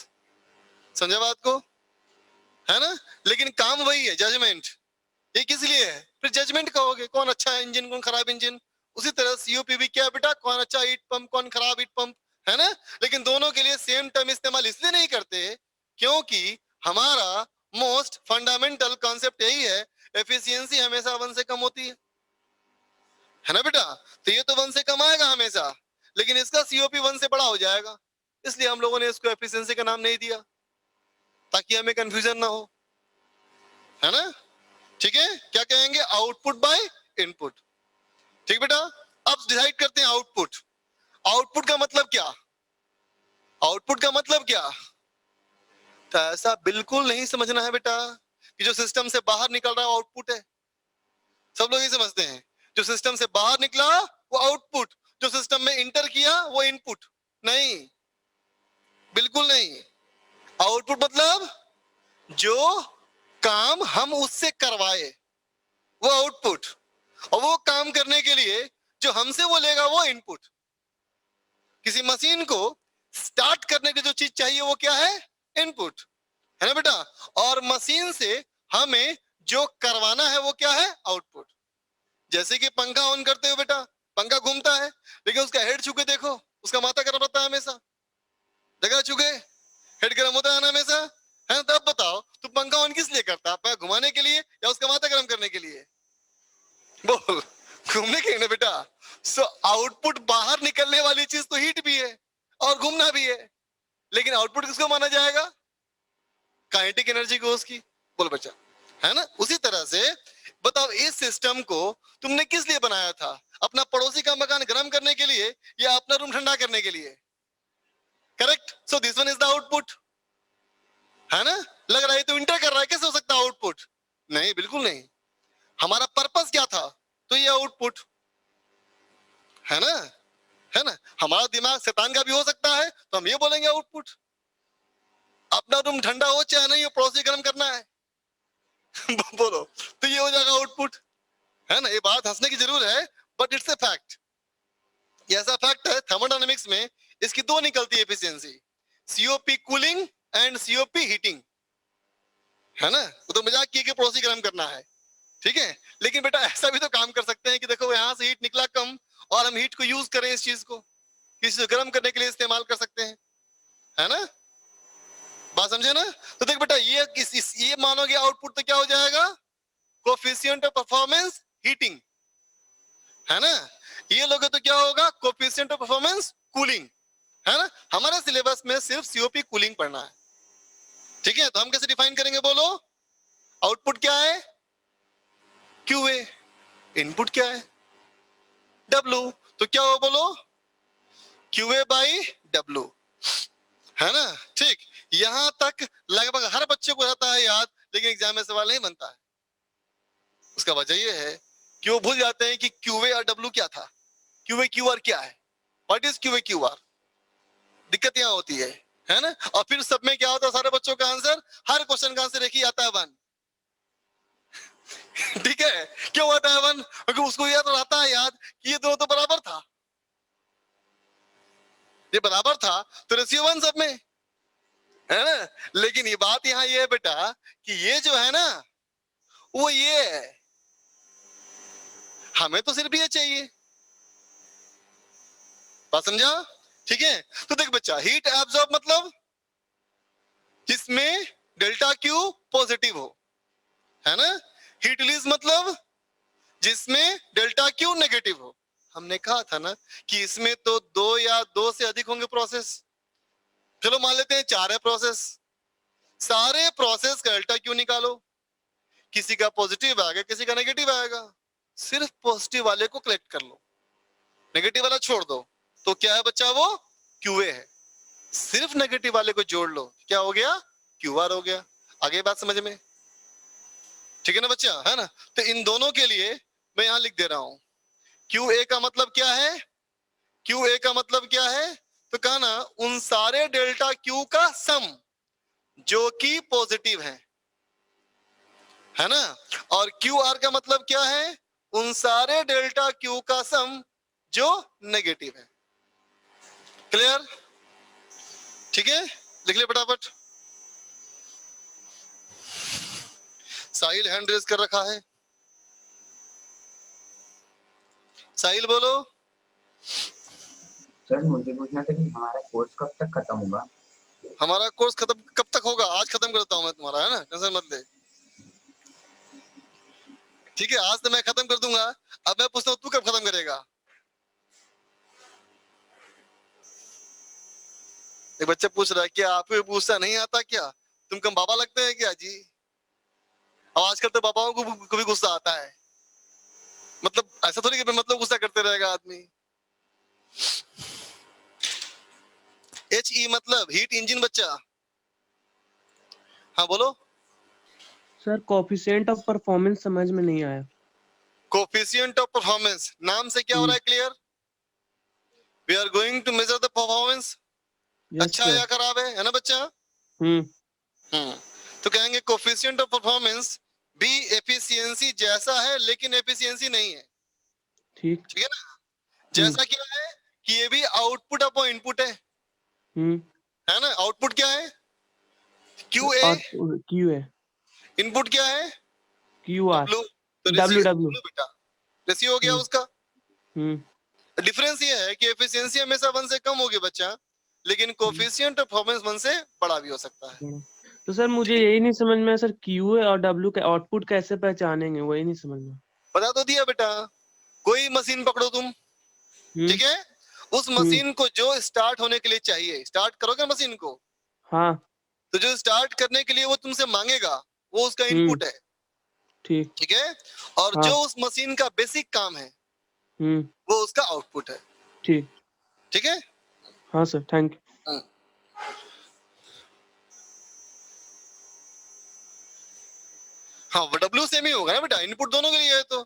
A: समझे बात को, है ना? लेकिन काम वही है, जजमेंट। ये किस लिए है? फिर जजमेंट कहोगे, कौन अच्छा इंजन कौन खराब इंजन। उसी तरह सीओपी भी क्या है बेटा? कौन अच्छा हीट पंप कौन खराब हीट पंप, है ना? लेकिन दोनों के लिए सेम टर्म इस्तेमाल इसलिए नहीं करते क्योंकि हमारा मोस्ट फंडामेंटल कॉन्सेप्ट यही है, एफिशिएंसी हमेशा 1 से कम होती है ना बेटा? तो ये तो 1 से कम आएगा हमेशा, लेकिन इसका सीओपी 1 से बड़ा हो जाएगा, इसलिए हम लोगों ने इसको एफिशिएंसी का नाम नहीं दिया, ताकि हमें कंफ्यूजन ना हो, है ना? ठीक है, क्या कहेंगे? Output by input. ठीक बेटा, अब डिसाइड करते हैं आउटपुट। आउटपुट का मतलब क्या? आउटपुट का मतलब क्या? तो ऐसा बिल्कुल नहीं समझना है बेटा कि जो सिस्टम से बाहर निकल रहा है वो आउटपुट है। सब लोग ये समझते हैं, जो सिस्टम से बाहर निकला वो आउटपुट, जो सिस्टम में इंटर किया वो इनपुट। नहीं, बिल्कुल नहीं। आउटपुट मतलब जो काम हम उससे करवाए वो आउटपुट, और वो काम करने के लिए जो हमसे वो लेगा वो इनपुट। किसी मशीन को स्टार्ट करने की जो चीज चाहिए वो क्या है? इनपुट, है ना बेटा? और मशीन से हमें जो करवाना है वो क्या है? आउटपुट। जैसे कि पंखा ऑन करते हो बेटा, पंखा घूमता है, लेकिन उसका हेड छू के देखो, उसका माथा गर्म रहता है हमेशा, देखा छू के हेड गर्म होता है ना हमेशा, है ना? तब बताओ तू पंखा ऑन किस लिए करता है? पैर घुमाने के लिए या उसका माथा गर्म करने के लिए? बोल, घूमने के लिए ना बेटा। सो आउटपुट बाहर निकलने वाली चीज तो हीट भी है और घूमना भी है, लेकिन आउटपुट किसको माना जाएगा? काइनेटिक एनर्जी को उसकी। बोल बच्चा, है ना? उसी तरह से बताओ, इस सिस्टम को तुमने किस लिए बनाया था? अपना पड़ोसी का मकान गर्म करने के लिए या अपना रूम ठंडा करने के लिए? Correct, so this one is the output, है ना? लग रहा है तो इंटर कर रहा है, कैसे हो सकता है आउटपुट? नहीं, बिल्कुल नहीं। हमारा पर्पस क्या था? तो ये आउटपुट, है ना? है ना? हमारा दिमाग शैतान का भी हो सकता है, तो हम ये बोलेंगे आउटपुट। अपना रूम ठंडा हो चाहे नहीं हो, पड़ोसी गर्म करना है बोलो, तो ये हो जाएगा आउटपुट, है ना? ये बात हंसने की जरूर है, बट इट्स ए फैक्ट। ये ऐसा फैक्ट है, थर्मोडायनेमिक्स में इसकी दो निकलती है efficiency, COP cooling and COP heating, है ना? वो तो मजाक किए कि पड़ोसी गर्म करना है, ठीक है? लेकिन बेटा ऐसा भी तो काम कर सकते हैं कि देखो यहाँ से हीट निकला कम, और हम हीट को यूज करें, इस चीज को किसी को गर्म करने के लिए इस्तेमाल कर सकते हैं, है ना? बात समझे ना? तो देख बेटा, ये मानोगे आउटपुट तो क्या हो जाएगा? कोफिशिएंट ऑफ परफॉर्मेंस हीटिंग, है ना? ये लोगे तो क्या होगा? कोफिशिएंट ऑफ परफॉर्मेंस कूलिंग, है ना? हमारे सिलेबस में सिर्फ सीओपी कूलिंग पढ़ना है, ठीक है? तो हम कैसे डिफाइन करेंगे? बोलो, आउटपुट क्या है? क्यूए। इनपुट क्या है? डब्ल्यू। तो क्या हो? बोलो, क्यूए बाई डब्ल्यू, है ना? ठीक, यहां तक लगभग हर बच्चे को रहता है याद, लेकिन एग्जाम में सवाल नहीं बनता है। उसका वजह यह है कि वो भूल जाते हैं कि क्यूए और डब्ल्यू क्या था, क्यूए क्यू आर क्या है, what is QA Q R. दिक्कत यहाँ होती है ना? और फिर सब में क्या होता है? सारे बच्चों का आंसर, हर क्वेश्चन का आंसर एक ही आता है, 1 ठीक है? क्यों आता है 1? क्योंकि उसको याद रहता है याद कि ये दोनों तो बराबर था, ये बराबर था, तो रेशियो 1 सब में, है ना? लेकिन ये बात यहाँ ये है बेटा कि ये जो है ना वो ये है, हमें तो सिर्फ ये चाहिए। बात समझा? ठीक है? तो देख बच्चा, हीट एब्जॉर्ब मतलब जिसमें डेल्टा क्यू पॉजिटिव हो, है ना? हीट रिलीज मतलब जिसमें डेल्टा क्यू नेगेटिव हो। हमने कहा था ना कि इसमें तो 2 या 2 से अधिक होंगे प्रोसेस। चलो मान लेते हैं 4 है प्रोसेस, सारे प्रोसेस का डेल्टा क्यू निकालो, किसी का पॉजिटिव आएगा किसी का नेगेटिव आएगा, सिर्फ पॉजिटिव वाले को कलेक्ट कर लो, नेगेटिव वाला छोड़ दो, तो क्या है बच्चा? वो क्यूए है। सिर्फ नेगेटिव वाले को जोड़ लो, क्या हो गया? क्यूआर हो गया। आगे बात समझ में? ठीक है ना बच्चा, है ना। तो इन दोनों के लिए मैं यहां लिख दे रहा हूं, क्यू ए का मतलब क्या है, क्यू ए का मतलब क्या है, तो कहा ना उन सारे डेल्टा क्यू का सम जो कि पॉजिटिव है ना। और क्यू आर का मतलब क्या है, उन सारे डेल्टा क्यू का सम जो नेगेटिव है। क्लियर, ठीक है, लिख ले फटाफट। साहिल हैंड रेज कर रखा है, साहिल बोलो।
B: सर मुझे पूछना था कि हमारा कोर्स कब तक खत्म होगा?
A: हमारा कोर्स खत्म कब तक होगा, आज खत्म करता हूं मैं तुम्हारा, है ना, टेंशन मत ले। ठीक है, आज तो मैं खत्म कर दूंगा। अब मैं पूछता हूँ तू कब खत्म करेगा। एक बच्चा पूछ रहा है क्या आपको पूछता नहीं आता क्या, तुम कम बाबा लगते हैं क्या जी। अब आजकल तो बाबाओं को भी गुस्सा आता है, मतलब ऐसा थोड़ी कि मतलब गुस्सा करते रहेगा आदमी। एच ई मतलब हीट इंजन बच्चा। हाँ बोलो।
C: सर कोफिशिएंट ऑफ परफॉर्मेंस समझ में नहीं आया।
A: कोफिशिएंट ऑफ परफॉर्मेंस नाम से क्या हो रहा है clear, we are going to measure the performance,
C: yes
A: अच्छा
C: सर।
A: या खराब है ना बच्चा।
C: हम्म।
A: तो कहेंगे कोफिशिएंट ऑफ परफॉर्मेंस भी एफिशिएंसी जैसा है लेकिन एफिशिएंसी नहीं है,
C: ठीक।
A: ठीक है ना। जैसा क्या है कि ये भी आउटपुट अपॉन इनपुट है ना। आउटपुट क्या है, क्यू ए,
C: और क्यू है,
A: इनपुट क्या है
C: क्यू आर,
A: डब्ल्यू। तो
C: डब्ल्यू
A: रेशियो
C: डब्ल्यू।
A: बेटा, रेशियो हो गया उसका।
C: हम्म।
A: डिफरेंस ये है कि एफिशिएंसी हमेशा 1 से कम होगी बच्चा, लेकिन कोफिशिएंट ऑफ परफॉर्मेंस 1 से बड़ा भी हो सकता है।
C: तो सर मुझे यही नहीं समझ में, सर क्यू है और डब्ल्यू का आउटपुट कैसे पहचानेंगे, वही नहीं समझ में।
A: बता तो दिया बेटा, कोई मशीन पकड़ो तुम,
C: हम्म।
A: ठीक है, उस
C: हम्म।
A: मशीन को जो स्टार्ट होने के लिए चाहिए, स्टार्ट करोगे मशीन को,
C: हाँ।
A: तो जो स्टार्ट करने के लिए वो तुमसे मांगेगा वो उसका इनपुट है,
C: ठीक।
A: ठीक है। और
C: हाँ।
A: जो उस मशीन का बेसिक काम है
C: हम्म।
A: वो उसका आउटपुट है,
C: ठीक।
A: ठीक है।
C: हाँ सर, थैंक यू।
A: हम्म। हाँ डब्ल्यू सेम ही होगा ना बेटा, इनपुट दोनों के लिए है तो।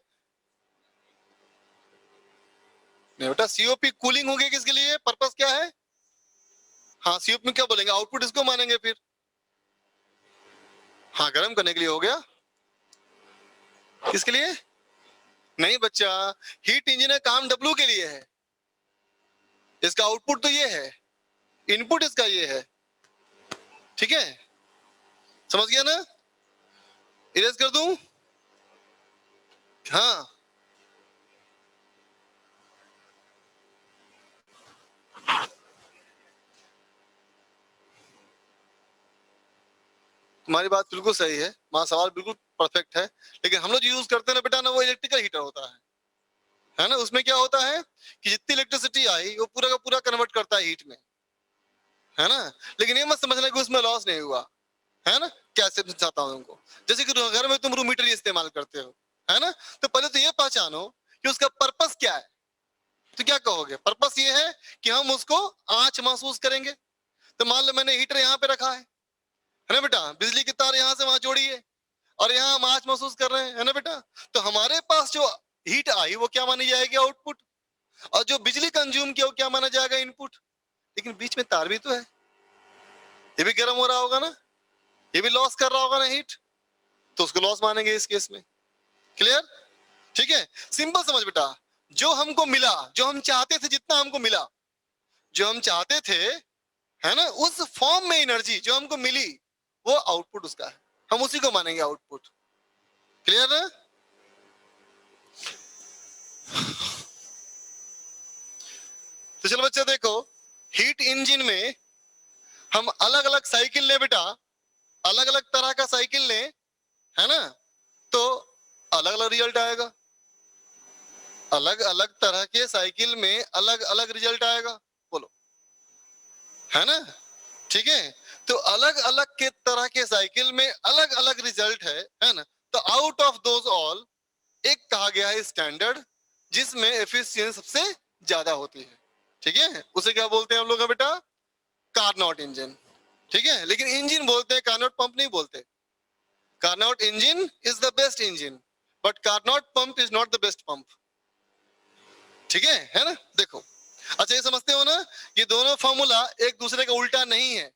A: नहीं बेटा, सीओपी कूलिंग हो गई किसके लिए, पर्पस क्या है। हाँ सीओपी में क्या बोलेंगे, आउटपुट इसको मानेंगे फिर। हाँ गर्म करने के लिए हो गया, किसके लिए, नहीं बच्चा, हीट इंजन है, काम डब्ल्यू के लिए है, इसका आउटपुट तो ये है, इनपुट इसका ये है, ठीक है, समझ गया ना। इरेज कर दूं, हाँ तुम्हारी बात बिल्कुल सही है, वहां सवाल बिल्कुल परफेक्ट है, लेकिन हम लोग जो यूज करते हैं ना बेटा ना, वो इलेक्ट्रिकल हीटर होता है ना। उसमें क्या होता है कि जितनी इलेक्ट्रिसिटी आई वो पूरा का पूरा कन्वर्ट करता है हीट में, है ना। लेकिन ये मत समझना कि उसमें लॉस नहीं हुआ, है ना। कैसे समझाता हूँ तुमको, जैसे कि घर में तुम रूम हीटर इस्तेमाल करते हो, है ना, तो पहले तो ये पहचानो कि उसका पर्पस क्या है। तो क्या कहोगे, पर्पस ये है कि हम उसको आंच महसूस करेंगे। तो मान लो मैंने हीटर यहाँ पे रखा है ना बेटा, बिजली की तार यहाँ से वहां जोड़ी है और यहाँ हम आंच महसूस कर रहे हैं, है ना बेटा। तो हमारे पास जो हीट आई वो क्या मानी जाएगी, आउटपुट। और जो बिजली कंज्यूम किया वो क्या माना जाएगा, इनपुट। लेकिन बीच में तार भी तो है, ये भी गर्म हो रहा होगा ना, ये भी लॉस कर रहा होगा ना हीट, तो उसको लॉस मानेंगे इस केस में। क्लियर, ठीक है। सिंपल समझ बेटा, जो हमको मिला, जो हम चाहते थे, जितना हमको मिला, जो हम चाहते थे, है ना, उस फॉर्म में एनर्जी जो हमको मिली वो आउटपुट उसका है, हम उसी को मानेंगे आउटपुट। क्लियर है। तो चलो बच्चे देखो, हीट इंजन में हम अलग अलग साइकिल ले बेटा, अलग अलग तरह का साइकिल ले, है ना, तो अलग अलग रिजल्ट आएगा। अलग अलग तरह के साइकिल में अलग अलग रिजल्ट आएगा, बोलो, है ना, ठीक है। तो अलग अलग के तरह के साइकिल में अलग अलग रिजल्ट है ना। तो आउट ऑफ दोज ऑल एक कहा गया है स्टैंडर्ड, जिसमें एफिशिएंसी सबसे ज्यादा होती है, ठीक है। उसे क्या बोलते हैं हम लोग बेटा, कार्नोट इंजन, ठीक है। लेकिन इंजन बोलते हैं, कार्नोट पंप नहीं बोलते, Carnot engine is the best engine, but Carnot pump is not the best pump. ठीक है ना? देखो, अच्छा ये समझते हो ना, ये दोनों फॉर्मूला एक दूसरे का उल्टा नहीं है।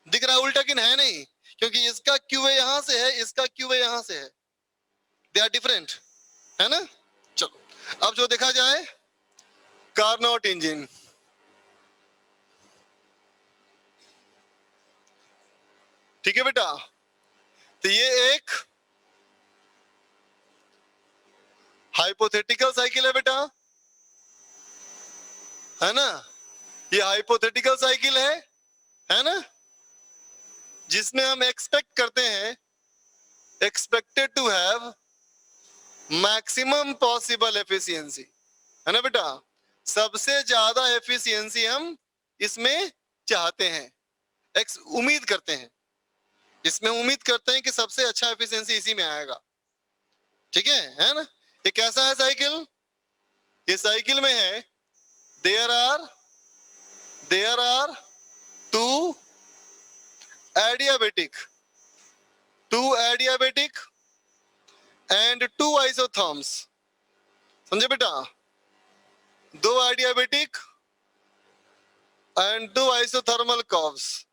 A: दिख रहा है उल्टा कि है नहीं? क्योंकि इसका क्यू ए यहां से है, इसका क्यू ए यहां से है, दे आर डिफरेंट, है ना? चलो अब जो देखा जाए, कार्नोट इंजन, ठीक है बेटा? तो ये एक हाइपोथेटिकल साइकिल है बेटा, है ना? ये हाइपोथेटिकल साइकिल है ना? जिसमें हम एक्सपेक्ट करते हैं, expected to have maximum possible efficiency, है ना बेटा? सबसे ज्यादा एफिशिएंसी हम इसमें चाहते हैं, उम्मीद करते हैं, इसमें उम्मीद करते हैं कि सबसे अच्छा एफिशिएंसी इसी में आएगा। ठीक है ना? ये कैसा है साइकिल? ये साइकिल में है there are two adiabatic and two isotherms. समझे बेटा? दो adiabatic and two isothermal curves,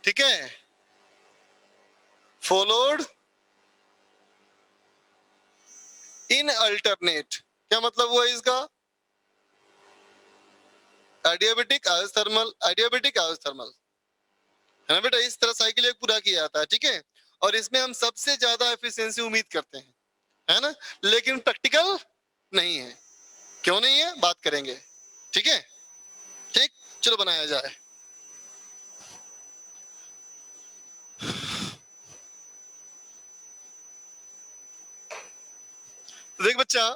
A: ठीक है? Followed in alternate. क्या मतलब हुआ इसका? एडियाबेटिक आइसोथर्मल, एडियाबेटिक आइसोथर्मल, है ना बेटा? इस तरह साइकिल एक पूरा किया जाता है, ठीक है? और इसमें हम सबसे ज्यादा एफिशिएंसी उम्मीद करते हैं, है ना? लेकिन प्रैक्टिकल नहीं है। क्यों नहीं है, बात करेंगे, ठीक है? ठीक, चलो बनाया जाए। तो देख बच्चा,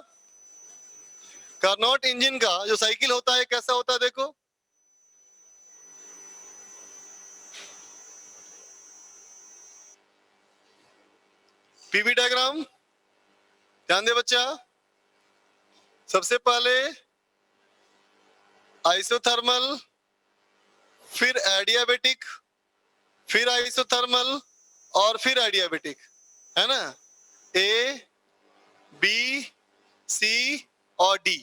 A: कार्नोट इंजन का जो साइकिल होता है कैसा होता है? देखो, पीवी डायग्राम ध्यान दे बच्चा। सबसे पहले आइसोथर्मल, फिर एडियाबेटिक, फिर आइसोथर्मल और फिर एडियाबेटिक, है ना? ए बी सी और डी,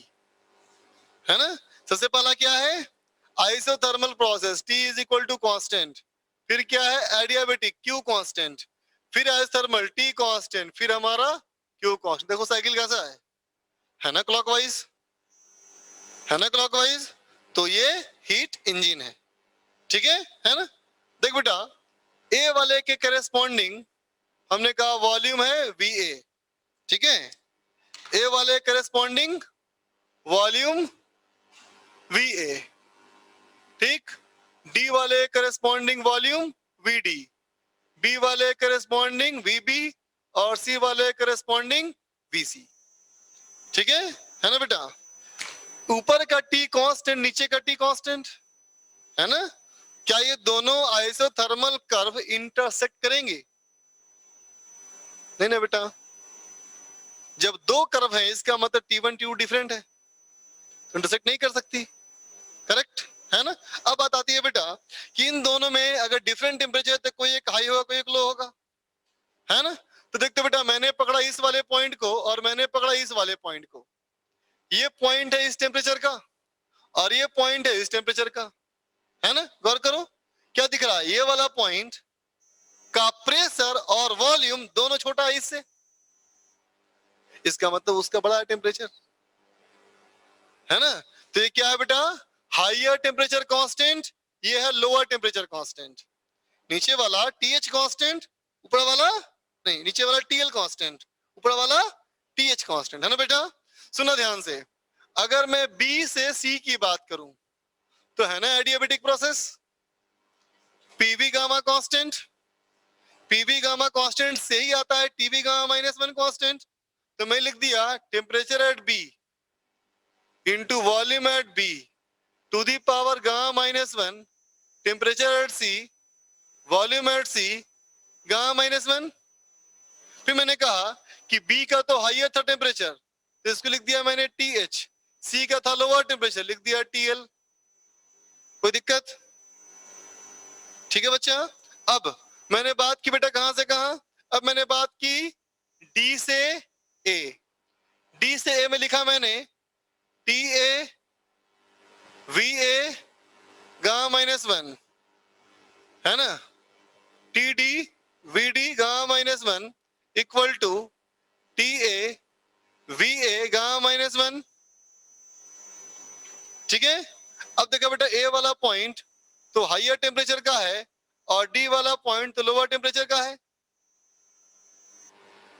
A: है ना? सबसे पहला क्या है? Isothermal process, T is equal to constant. फिर क्या है? Adiabatic, Q constant. फिर आइसोथर्मल, T कांस्टेंट। फिर हमारा Q कांस्टेंट। देखो साइकिल कैसा है ना? क्लॉकवाइज, है ना? क्लॉकवाइज। तो ये हीट इंजन है, ठीक है ना? देख बेटा, ए वाले के करेस्पॉन्डिंग हमने कहा वॉल्यूम है VA, ठीक है? ए वाले करेस्पॉन्डिंग वॉल्यूम VA, ठीक? डी वाले करेस्पॉन्डिंग वॉल्यूम VD, बी वाले करेस्पॉन्डिंग VB और सी वाले करेस्पॉन्डिंग VC, ठीक है ना बेटा? ऊपर का T कांस्टेंट, नीचे का T कांस्टेंट, है ना? क्या ये दोनों आइसोथर्मल कर्व इंटरसेक्ट करेंगे? नहीं ना बेटा। जब दो कर्व है इसका मतलब T1 T2 डिफरेंट है, इंटरसेक्ट नहीं कर सकती, करेक्ट है ना? अब बात आती है बेटा कि इन दोनों में अगर डिफरेंट टेम्परेचर तो कोई एक हाई होगा, कोई एक लो होगा, है ना? तो देखते बेटा, मैंने पकड़ा इस वाले पॉइंट को और मैंने पकड़ा इस वाले पॉइंट को। ये पॉइंट है इस टेम्परेचर का और ये पॉइंट है इस टेम्परेचर का, है ना? गौर करो क्या दिख रहा है? ये वाला पॉइंट का प्रेशर और वॉल्यूम दोनों छोटा है इससे, इसका मतलब उसका बड़ा है टेम्परेचर, है ना? तो ये क्या है बेटा? हाइयर टेम्परेचर कांस्टेंट, ये है लोअर टेम्परेचर कांस्टेंट। नीचे वाला TH कांस्टेंट, ऊपर वाला नहीं, नीचे वाला TL कांस्टेंट, ऊपर वाला TH कांस्टेंट, है ना बेटा? सुना ध्यान से, अगर मैं B से C की बात करूं तो है ना adiabatic process, PV gamma constant, PV gamma constant से ही आता है TV गामा -1 कांस्टेंट। तो मैं लिख दिया temperature at B into volume at B to the power gamma -1, temperature at C, volume at C, gamma -1। फिर मैंने कहा कि B का तो हाईयर था टेम्परेचर, तो इसको लिख दिया मैंने TH, C का था लोअर टेम्परेचर, लिख दिया TL। कोई दिक्कत? ठीक है बच्चा? अब मैंने बात की बेटा कहां से कहां, अब मैंने बात की डी से ए, डी से ए में लिखा मैंने T A V A gamma minus one, है ना, T D V D gamma minus one equal to T A V A gamma minus one. ठीक है, अब देखो बेटा ए वाला पॉइंट तो हाईयर टेम्परेचर का है और डी वाला पॉइंट तो लोअर टेम्परेचर का है।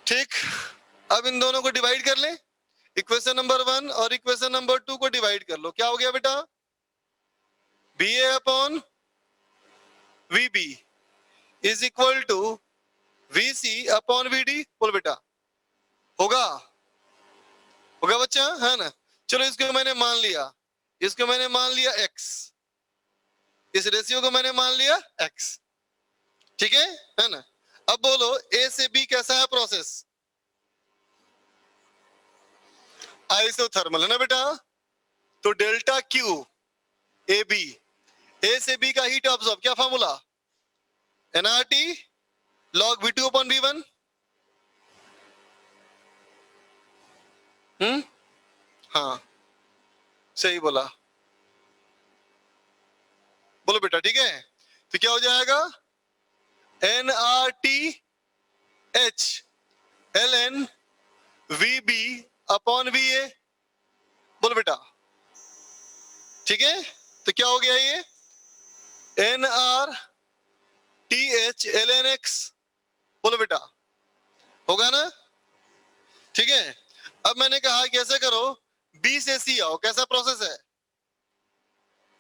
A: ठीक, अब इन दोनों को डिवाइड कर ले, इक्वेशन नंबर 1 और इक्वेशन नंबर 2 को डिवाइड कर लो, क्या हो गया बेटा, B A upon V B is equal to V C upon V D. बोल बेटा, होगा, होगा बच्चा, है ना। चलो इसको मैंने मान लिया, इसको मैंने मान लिया x, इस रेशियो को मैंने मान लिया x। ठीक है ना। अब बोलो a से b कैसा है प्रोसेस, आइसोथर्मल है ना बेटा, तो डेल्टा क्यू ए बी, ए से बी का हीट ऑब्जॉर्ब, क्या formula, NRT log V2 upon V1। हाँ सही बोला, बोलो बेटा, ठीक है। तो क्या हो जाएगा, NRT H ln VB upon VA। बोलो बेटा, ठीक है। तो क्या हो गया ये, NRTH ln X। बोलो बेटा, होगा ना, ठीक है। अब मैंने कहा कि ऐसे करो, B से C आओ, कैसा प्रोसेस है,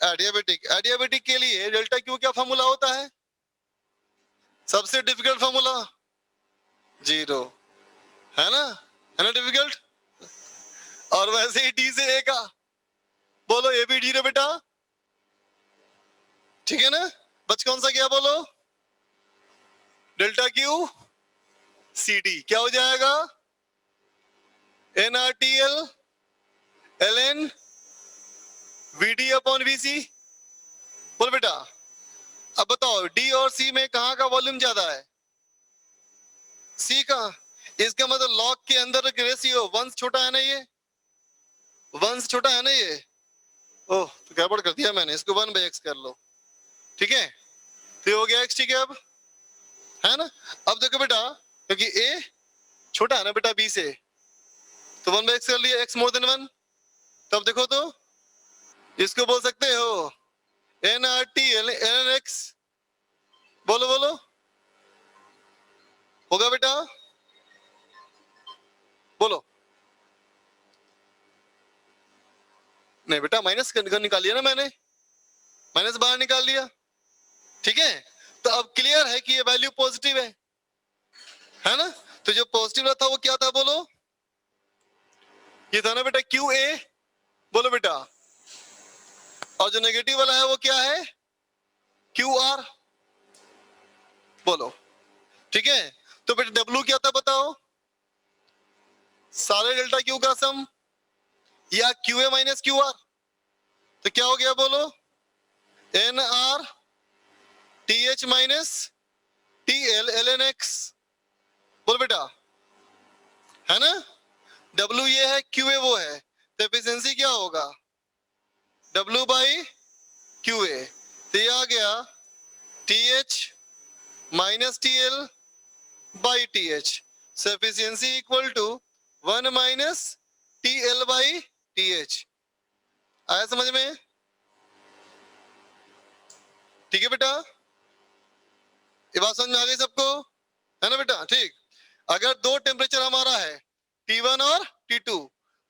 A: एडियाबेटिक। एडियाबेटिक के लिए डेल्टा क्यू क्या फॉर्मूला होता है, सबसे डिफिकल्ट फॉर्मूला 0, है ना डिफिकल्ट। और वैसे ही डी से ए का, बोलो ए बी डी रे बेटा, ठीक है ना। बच कौन सा गया, बोलो डेल्टा क्यू सी डी, क्या हो जाएगा, NRTL ln VD upon VC। बोल बेटा, अब बताओ डी और सी में कहां का वॉल्यूम ज्यादा है, सी का। इसका मतलब लॉग के अंदर रेशियो वंस छोटा है ना, ये वंस छोटा है ना ये। ओह तो गड़बड़ कर दिया मैंने, इसको 1/x कर लो, ठीक है। तो ये हो गया x, ठीक है। अब है ना, अब देखो बेटा, क्योंकि a छोटा है ना बेटा b से, तो 1/x कर लिया, x मोर देन 1। तब देखो तो इसको बोल सकते हो NRT ln x। बोलो बोलो, होगा बेटा, बोलो। नहीं बेटा, माइनस निकाल लिया ना मैंने, माइनस बाहर निकाल लिया, ठीक है। तो अब क्लियर है कि ये वैल्यू पॉजिटिव है ना। तो जो पॉजिटिव था वो क्या था, बोलो, ये था ना बेटा क्यू ए। बोलो बेटा, और जो नेगेटिव वाला है वो क्या है, क्यू आर। बोलो, ठीक है। तो बेटा डब्ल्यू क्या था बताओ, सारे डेल्टा क्यू का सम, या Q A minus Q R. तो क्या हो गया, बोलो, N R T H minus T L L N X. बोल बेटा, है ना, डब्ल्यू ये है, क्यू ए वो है, तो एफिशिएंसी क्या होगा, डब्ल्यू बाई क्यू ए। तो ये आ गया T H minus T L by T H, so efficiency equal to 1 minus T L by T H. आया समझ में, ठीक है बेटा, ये बात समझ में आ गई सबको, है ना बेटा, ठीक। अगर दो टेम्परेचर हमारा है T1 और T2,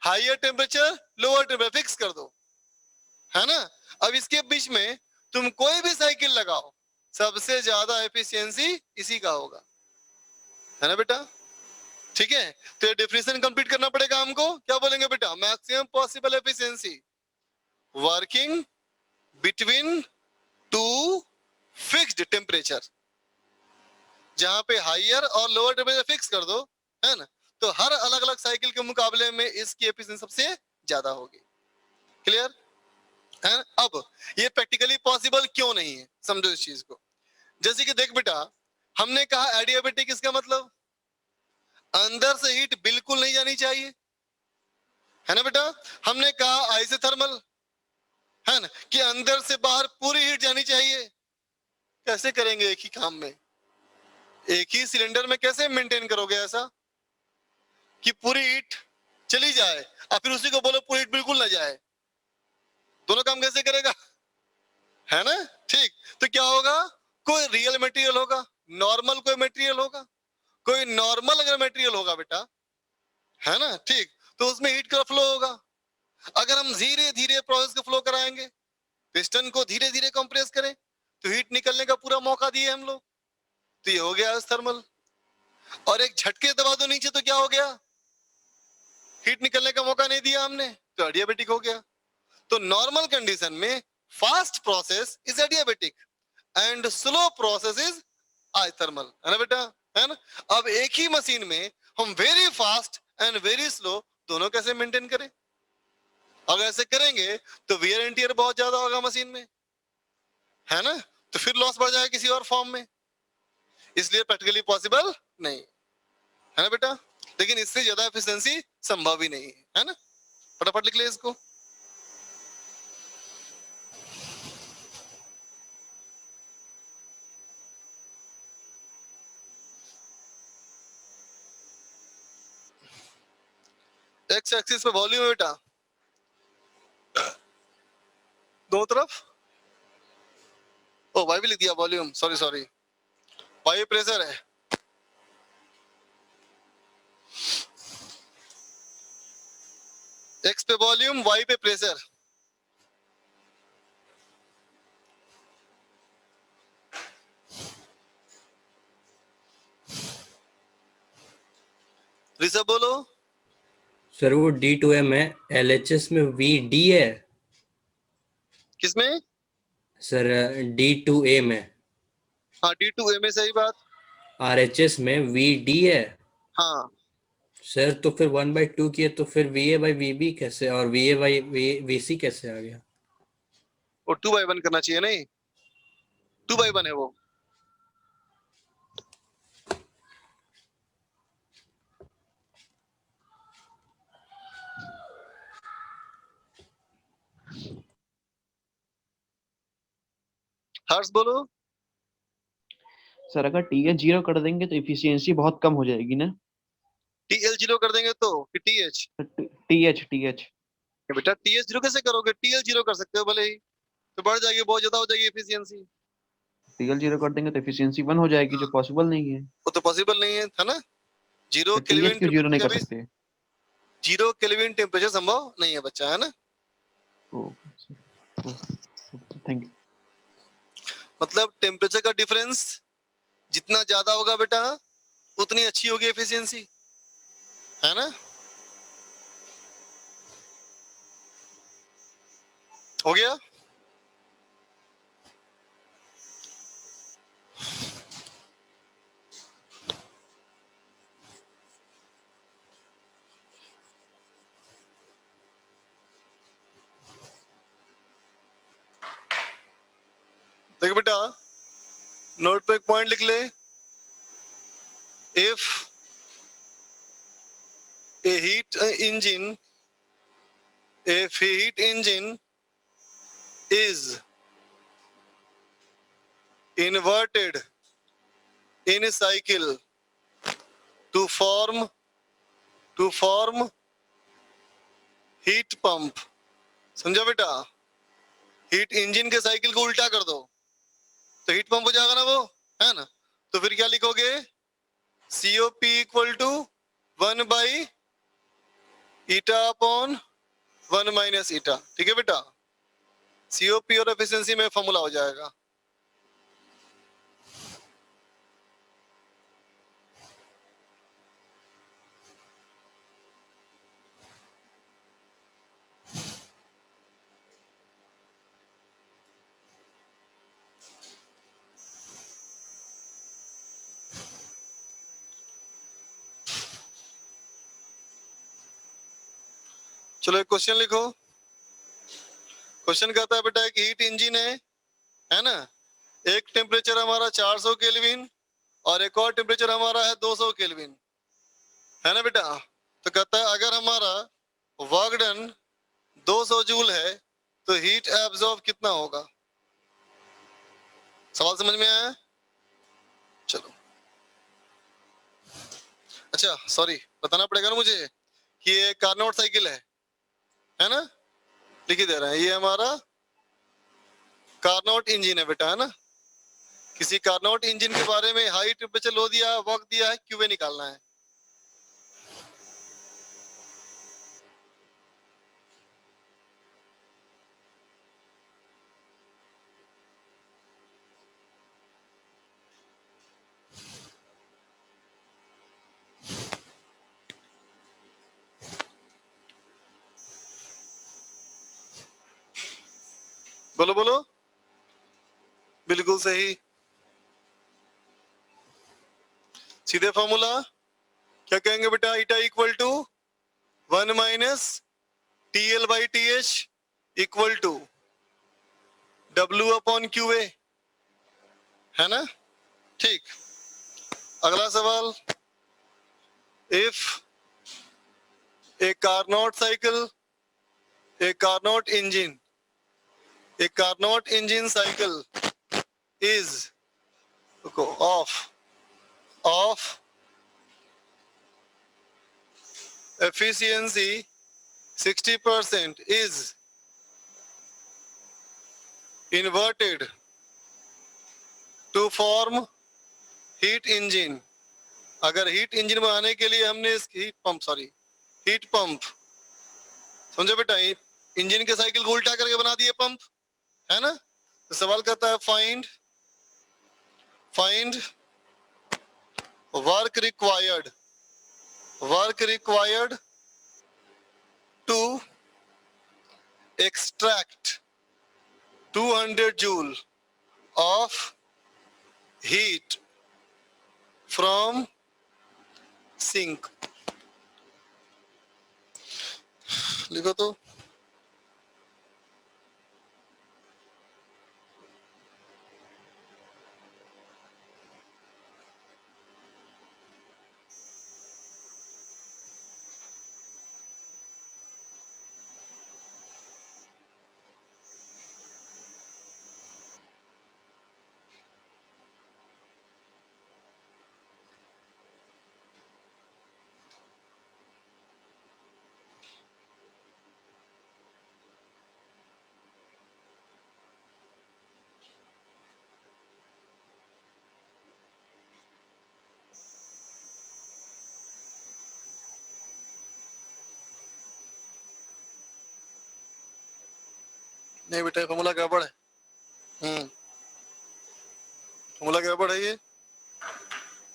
A: higher temperature lower temperature fix कर दो, है ना। अब इसके बीच में तुम कोई भी साइकिल लगाओ, सबसे ज्यादा एफिशिएंसी इसी का होगा, है ना बेटा, ठीक है। तो ये डिफिनेशन कंप्लीट करना पड़ेगा हमको, क्या बोलेंगे बेटा, maximum possible efficiency working between two fixed temperature. जहां पे हाइयर और लोअर टेम्परेचर फिक्स कर दो, है ना, तो हर अलग अलग साइकिल के मुकाबले में इसकी एफिशिएंसी सबसे ज्यादा होगी। क्लियर है ना। अब ये प्रैक्टिकली पॉसिबल क्यों नहीं है, समझो इस चीज को। जैसे कि देख बेटा, हमने कहा एडियाबेटिक, इसका मतलब अंदर से हीट बिल्कुल नहीं जानी चाहिए, है ना बेटा। हमने कहा आइसोथर्मल, है ना, कि अंदर से बाहर पूरी हीट जानी चाहिए। कैसे करेंगे एक ही काम में, एक ही सिलेंडर में कैसे मेंटेन करोगे ऐसा कि पूरी हीट चली जाए और फिर उसी को बोलो पूरी हीट बिल्कुल ना जाए? दोनों काम कैसे करेगा, है ना। ठीक, तो क्या होगा, कोई रियल मटेरियल होगा, नॉर्मल कोई मटेरियल होगा, कोई नॉर्मल अगर मटेरियल होगा बेटा, है ना, ठीक, तो उसमें हीट का फ्लो होगा। अगर हम धीरे धीरे प्रोसेस का फ्लो कराएंगे, पिस्टन को धीरे धीरे कंप्रेस करें, तो हीट निकलने का पूरा मौका दिए हम लोग, तो ये हो गया थर्मल। और एक झटके दबा दो नीचे तो क्या हो गया, हीट निकलने का मौका नहीं दिया हमने, तो एडियाबेटिक हो गया। तो नॉर्मल कंडीशन में fast process is adiabatic and slow process is isothermal, है ना बेटा, है ना। अब एक ही मशीन में हम very fast and very slow दोनों कैसे मेंटेन करें? अगर ऐसे करेंगे तो वियर एंड टियर बहुत ज्यादा होगा मशीन में, है ना, तो फिर लॉस बढ़ जाएगा किसी और फॉर्म में, इसलिए प्रैक्टिकली पॉसिबल नहीं, है ना बेटा। लेकिन इससे ज्यादा एफिशिएंसी संभव ही नहीं है ना। फटाफट लिख ले इसको। एक्स एक्सिस पे वॉल्यूम है बेटा, दो तरफ, ओ वाई भी लिख दिया volume, sorry sorry, Y pressure है, एक्स पे वॉल्यूम, वाई पे प्रेशर। ऋषभ बोलो।
D: सर वो D2M है, LHS में VD है।
A: किसमें?
D: सर D2A में।
A: हाँ D2A में, सही बात।
D: RHS में VD है।
A: हाँ
D: सर तो फिर 1/2 किए तो फिर VA/VB कैसे और VA/VC कैसे आ गया?
A: वो 2/1 करना चाहिए, नहीं 2/1 है वो। हर्ष बोलो।
E: सर अगर TH 0 कर देंगे तो इफिशियंसी बहुत कम हो जाएगी ना?
A: TL 0 कर देंगे तो कि TH?
E: TH
A: बेटा TH 0 कैसे करोगे, TL 0 कर सकते हो भले ही, तो बढ़ जाएगी, बहुत ज्यादा हो जाएगी एफिशिएंसी।
E: TL 0 कर देंगे तो इफिशियंसी 1 हो जाएगी, जो पॉसिबल नहीं है।
A: वो तो पॉसिबल नहीं है ना। जीरो
E: तो TH
A: केल्विन
E: क्यों 0 नहीं कर
A: कभी,
E: सकते?
A: 0 केल्विन टेम्परेचर संभव नहीं है बच्चा, है ना।
E: Thank you.
A: मतलब टेम्परेचर का डिफरेंस जितना ज्यादा होगा बेटा उतनी अच्छी होगी एफिशिएंसी, है ना। हो गया। देखो बेटा, नोट पे एक पॉइंट लिख ले। If a heat engine if a heat engine is inverted in a cycle to form heat pump, समझा बेटा। हीट इंजन के साइकिल को उल्टा कर दो तो हीट पंप हो जाएगा ना वो, है ना। तो फिर क्या लिखोगे, COP equal to 1/, eta upon 1 - eta, ठीक है बेटा। COP और एफिशिएंसी में फॉर्मूला हो जाएगा। चलो एक क्वेश्चन लिखो। क्वेश्चन कहता है बेटा एक हीट इंजन है ना, एक टेम्परेचर हमारा 400 केल्विन और एक और टेम्परेचर हमारा है 200 केल्विन, है ना बेटा। तो कहता है अगर हमारा वर्क डन 200 जूल है तो हीट एब्जॉर्ब कितना होगा। सवाल समझ में आया? चलो, अच्छा सॉरी, बताना पड़ेगा ना मुझे कि ये कार्नोट साइकिल है ना, लिख ही दे रहे हैं। ये हमारा कार्नोट इंजन है बेटा, है ना। किसी कार्नोट इंजन के बारे में हाई टेम्परेचर लो दिया है, वर्क दिया है, क्यूए निकालना है। बोलो बोलो, बिल्कुल सही। सीधे फॉर्मूला क्या कहेंगे बेटा, eta equal to 1 minus TL/TH equal to W upon QA, है ना। ठीक, अगला सवाल, if a Carnot cycle, a Carnot engine, a Carnot engine cycle is of efficiency 60% is inverted to form heat engine। अगर heat engine बनाने के लिए हमने इस हीट पंप, समझो बेटा, इंजन के साइकिल को उल्टा करके बना दिए पंप, है ना। तो सवाल कहता है find work required to extract 200 joule of heat from sink। लिखो तो। नहीं बेटा, फॉर्मूला गड़बड़ है। फॉर्मूला गड़बड़ है। ये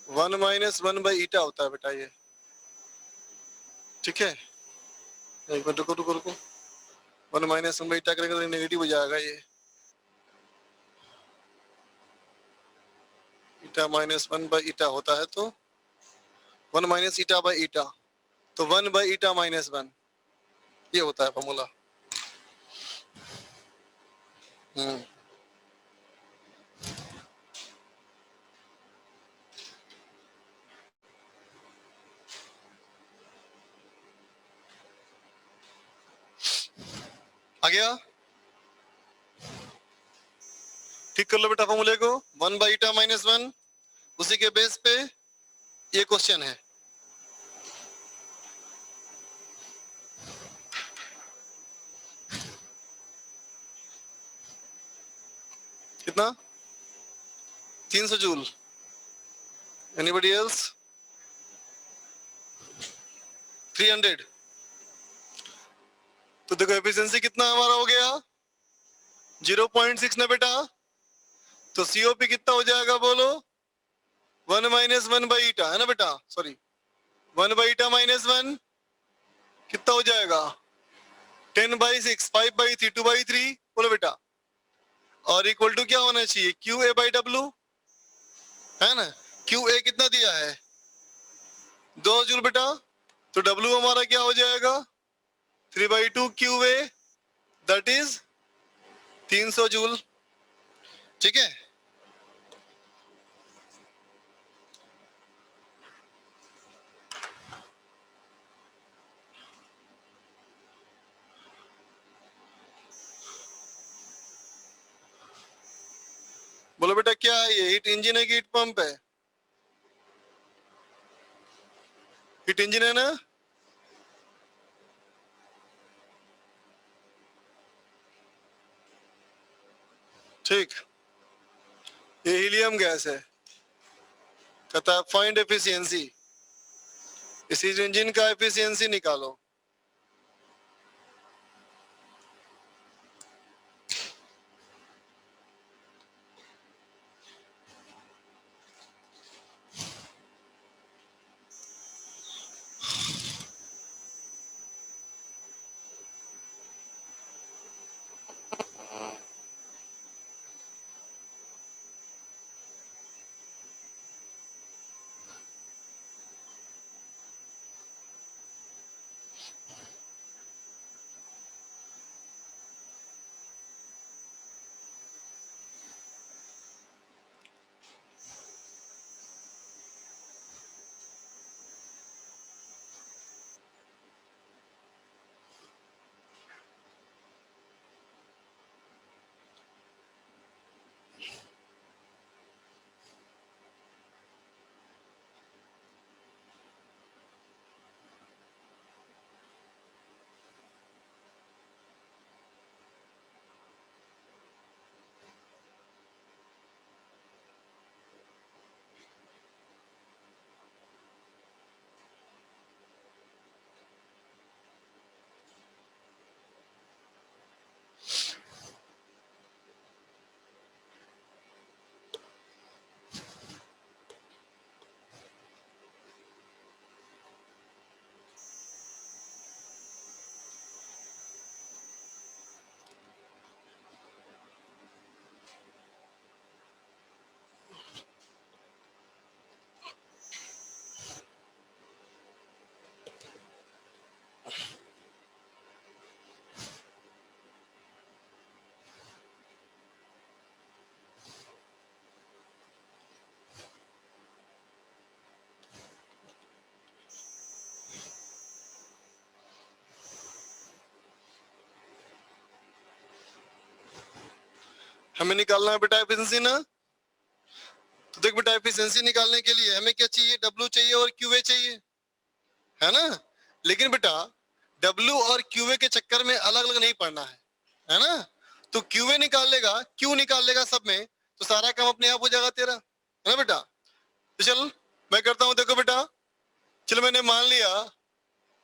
A: 1 माइनस 1 बाई ईटा होता है बेटा ये, ठीक है। एक मिनट रुको रुको रुको, 1 माइनस 1 बाई ईटा करेंगे तो नेगेटिव हो जाएगा ये। ईटा माइनस 1 बाई ईटा होता है तो 1 माइनस ईटा बाई ईटा, तो 1 बाई ईटा माइनस 1, ये होता है फॉर्मूला। आ गया, ठीक कर लो बेटा फॉर्मूले को, 1 बाई ईटा माइनस 1। उसी के बेस पे ये क्वेश्चन है। कितना? 300 जूल। Anybody else? 300। तो देखो एफिशिएंसी कितना हमारा हो गया, 0.6 ना बेटा। तो सीओपी कितना हो जाएगा बोलो, 1 माइनस 1 बाई ईटा, है ना बेटा। सॉरी, 1 बाई ईटा माइनस 1 कितना हो जाएगा, 10/6, 5/3, 2/3 बोलो बेटा। और इक्वल टू क्या होना चाहिए, QA/W, है ना। QA कितना दिया है, 2 जूल बेटा। तो W हमारा क्या हो जाएगा, 3/2 QA, दैट इज 300 जूल, ठीक है। बोलो बेटा क्या है ये, हीट इंजन है कि हीट पंप है? हीट इंजन है ना? ठीक, ये हीलियम गैस है। कहता है फाइंड एफिशिएंसी, इस इंजन का एफिशिएंसी निकालो। हमें निकालना है बेटा एफिशिएंसी ना। तो देख बेटा एफिशिएंसी निकालने के लिए हमें क्या चाहिए, डब्ल्यू चाहिए और क्यूए चाहिए, है ना। लेकिन बेटा डब्ल्यू और क्यूए के चक्कर में अलग अलग नहीं पढ़ना है ना। तो क्यूए निकाल लेगा, क्यू निकाल लेगा सब में, तो सारा काम अपने आप हो जाएगा तेरा, है ना बेटा। तो चल मैं करता हूं, देखो बेटा, चलो मैंने मान लिया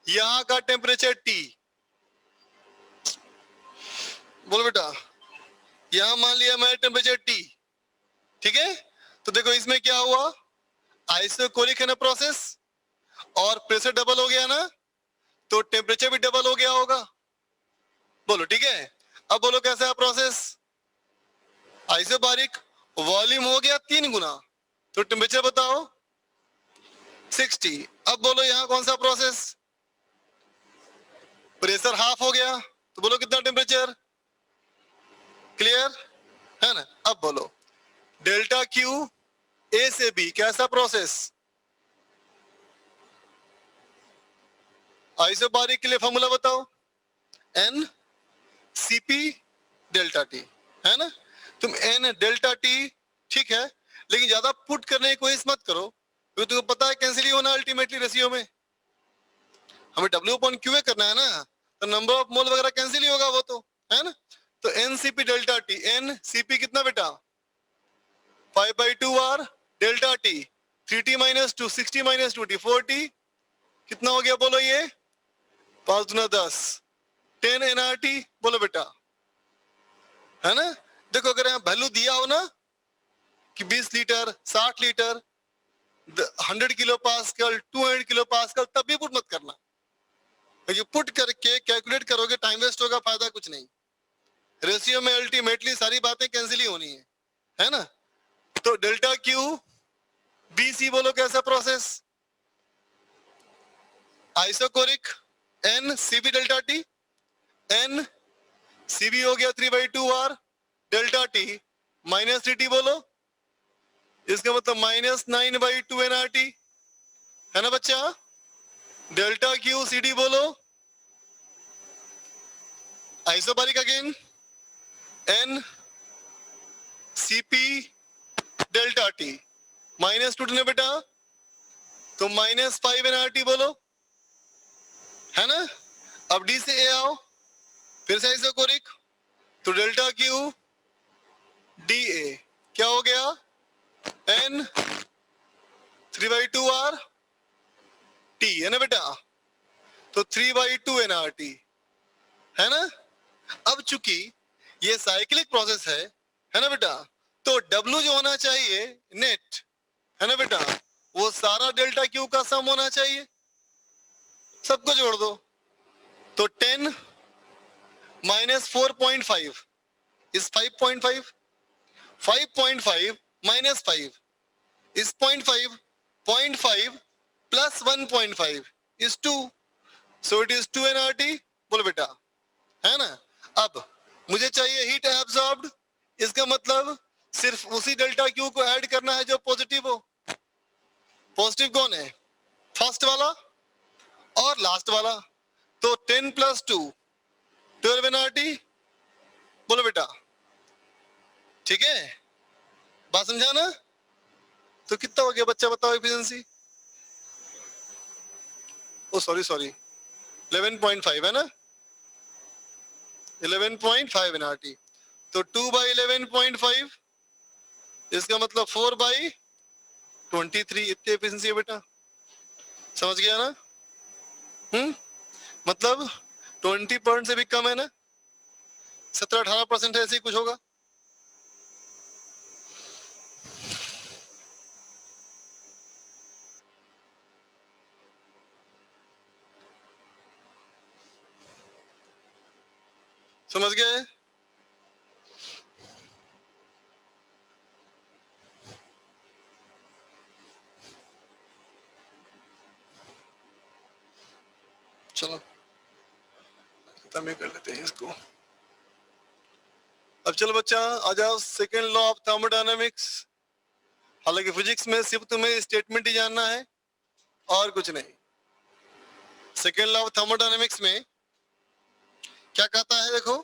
A: यहाँ का टेम्परेचर टी, बोलो बेटा, यहाँ मान लिया मैं टेम्परेचर टी, ठीक है। तो देखो इसमें क्या हुआ, आइसोकोरिक है ना प्रोसेस, और प्रेशर डबल हो गया ना, तो टेम्परेचर भी डबल हो गया होगा, बोलो ठीक है। अब बोलो कैसा है प्रोसेस, आइसोबारिक, वॉल्यूम हो गया 3 गुना, तो टेम्परेचर बताओ 60। अब बोलो यहाँ कौन सा प्रोसेस, प्रेशर हाफ हो गया, तो बोलो कितना टेम्परेचर, क्लियर है ना। अब बोलो डेल्टा क्यू ए से बी कैसा प्रोसेस, आइसोबारिक के लिए फॉर्मूला बताओ, एन सीपी डेल्टा टी, है ना। तुम एन डेल्टा टी, ठीक है, लेकिन ज्यादा पुट करने की कोशिश मत करो, क्योंकि तुमको पता है कैंसिल ही होना अल्टीमेटली रेशियो में, हमें डब्ल्यू अपॉन क्यू करना है ना, तो नंबर ऑफ मोल वगैरह कैंसिल ही होगा वो तो, है ना। तो N CP delta T, N CP कितना बेटा 5/2 R delta T, 3t minus 2, 60 minus 2t 4t, कितना हो गया बोलो ये 5 दूना 10, 10 nRT, बोलो बेटा, है ना। देखो अगर यहाँ वैल्यू दिया हो ना कि 20 litre 60 litre 100 kilo pascal 200 kilo pascal, तब भी पुट मत करना, ये पुट करके कैलकुलेट करोगे टाइम वेस्ट होगा, फायदा कुछ नहीं। रेशियो में अल्टीमेटली सारी बातें कैंसिल ही होनी है ना। तो डेल्टा क्यू बी सी बोलो कैसा process, isochoric, N CB delta T, N CB हो गया 3/2 R delta T minus T T, बोलो इसका मतलब -9/2 nRT, है ना बच्चा। डेल्टा क्यू सी डी बोलो, isobaric again, N CP delta T, -2 ने बेटा, तो -5 nRT बोलो, है ना। अब डी से ए आओ, फिर से आइसोकोरिक, तो डेल्टा क्यू डी ए क्या हो गया, n 3/2 आर टी, है ना बेटा, तो 3/2 nRT, है ना। अब चूंकि ये साइक्लिक प्रोसेस है ना बेटा, तो W जो होना चाहिए नेट, है ना बेटा, वो सारा डेल्टा क्यू का सम होना चाहिए, सबको जोड़ दो, तो 10 - 4.5 is 5.5, 5.5 - 5 is 0.5, 0.5 plus 1.5 is 2, so it is 2 nRT, बोलो बेटा, है ना। अब मुझे चाहिए हीट एब्जॉर्ब्ड, इसका मतलब सिर्फ उसी डेल्टा क्यू को ऐड करना है जो पॉजिटिव हो। पॉजिटिव कौन है, फर्स्ट वाला और लास्ट वाला, तो 10 + 2 12 nRT, बोलो बेटा, ठीक है, बात समझा ना। तो कितना हो गया बच्चा बताओ एफिशिएंसी, ओ सॉरी 11.5 है ना, 11.5 nRT, तो 2/11.5, इसका मतलब 4/23, इतनी एफिशिएंसी है बेटा, समझ गया ना। मतलब 20% से भी कम है ना, 17-18% ऐसे ही कुछ होगा। समझ गए, चलो खत्म ही कर लेते हैं इसको। अब चलो बच्चा आ जाओ सेकेंड लॉ ऑफ थर्मोडायनामिक्स। हालांकि फिजिक्स में सिर्फ तुम्हें स्टेटमेंट ही जानना है और कुछ नहीं। सेकेंड लॉ ऑफ थर्मोडायनामिक्स में क्या कहता है देखो,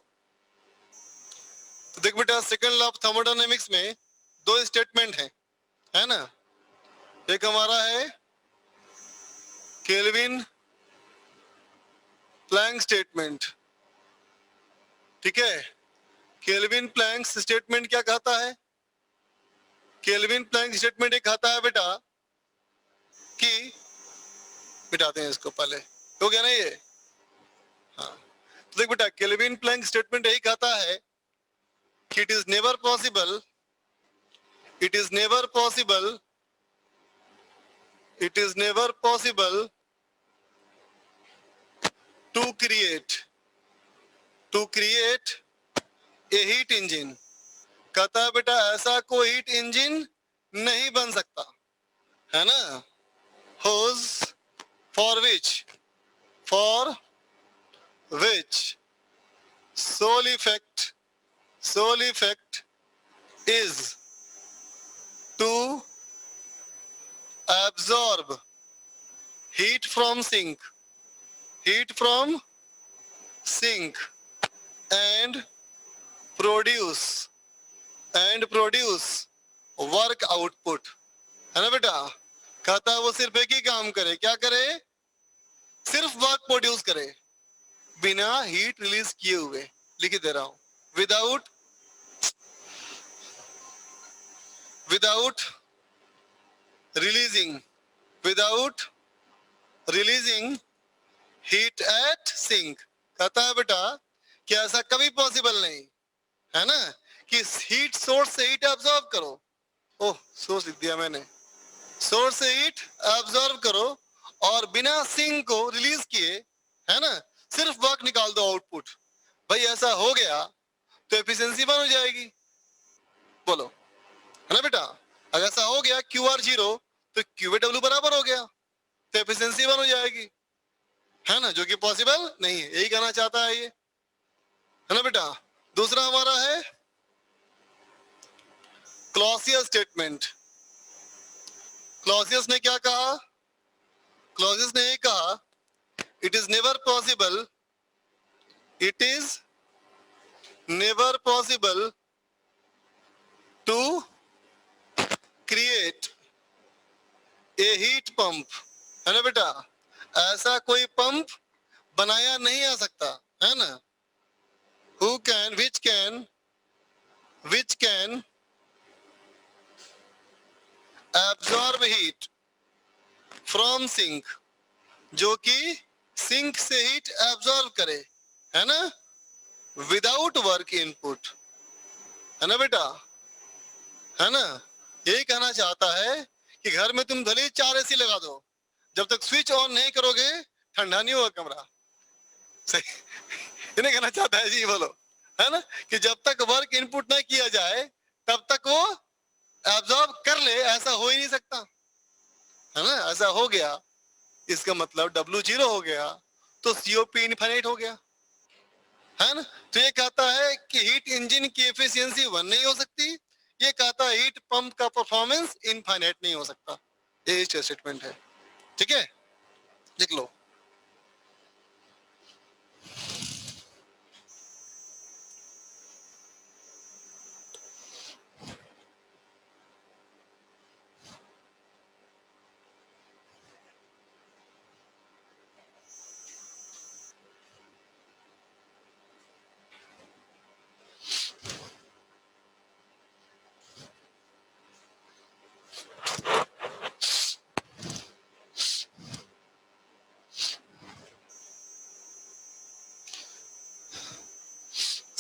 A: तो देख बेटा, सेकेंड लॉ ऑफ थर्मोडायनामिक्स में दो स्टेटमेंट है ना। एक हमारा है केल्विन प्लैंक स्टेटमेंट, ठीक है। केल्विन प्लैंक स्टेटमेंट क्या कहता है, केल्विन प्लैंक स्टेटमेंट एक कहता है बेटा कि, मिटाते हैं इसको पहले, हो गया ना ये, हाँ। तो देख बेटा, केल्विन प्लैंक स्टेटमेंट यही कहता है कि it is never possible, it is never possible, it is never possible to create a heat engine. कहता है बेटा ऐसा कोई हीट इंजन नहीं बन सकता, है ना, whose for which sole effect is to absorb heat from sink and produce work output, है ना बेटा। कहता है वो सिर्फ एक ही काम करे, क्या करे, सिर्फ वर्क प्रोड्यूस करे बिना हीट रिलीज किए हुए। लिख दे रहा हूं, without releasing heat at sink. कहता है बेटा कि ऐसा कभी पॉसिबल नहीं है ना कि हीट सोर्स से हीट एब्जॉर्ब करो, ओह सोर्स लिख दिया मैंने, सोर्स से हीट एब्जॉर्ब करो और बिना सिंक को रिलीज किए, है ना, सिर्फ वर्क निकाल दो आउटपुट। भाई ऐसा हो गया तो एफिशिएंसी 1 हो जाएगी, बोलो, है ना बेटा। अगर ऐसा हो गया QR 0 तो QW बराबर हो गया, तो एफिशिएंसी 1 हो जाएगी, है ना, जो कि पॉसिबल नहीं है, यही कहना चाहता है ये, है ना बेटा। दूसरा हमारा है क्लॉसियस स्टेटमेंट। क्लॉसियस ने क्या कहा, क्लॉसियस ने ये कहा, it is never possible to pump, है ना बेटा, ऐसा कोई पंप बनाया नहीं आ सकता, है ना। which can absorb heat from sink, जो कि सिंक से हीट एब्जॉर्ब करे, है ना, विदाउट वर्क इनपुट, है ना बेटा, है ना। यही कहना चाहता है कि घर में तुम भले 4 AC लगा दो, जब तक स्विच ऑन नहीं करोगे ठंडा नहीं होगा कमरा, सही। इन्हें कहना चाहता है जी, बोलो, है ना, कि जब तक वर्क इनपुट ना किया जाए तब तक वो एब्जॉर्ब कर ले, ऐसा हो ही नहीं सकता, है ना। ऐसा हो गया इसका मतलब W 0 हो गया तो COP इनफाइनाइट हो गया, है ना। तो ये कहता है कि हीट इंजन की एफिशिएंसी 1 नहीं हो सकती, ये कहता है हीट पंप का परफॉर्मेंस इनफाइनाइट नहीं हो सकता, ये स्टेटमेंट है, ठीक है, लिख लो।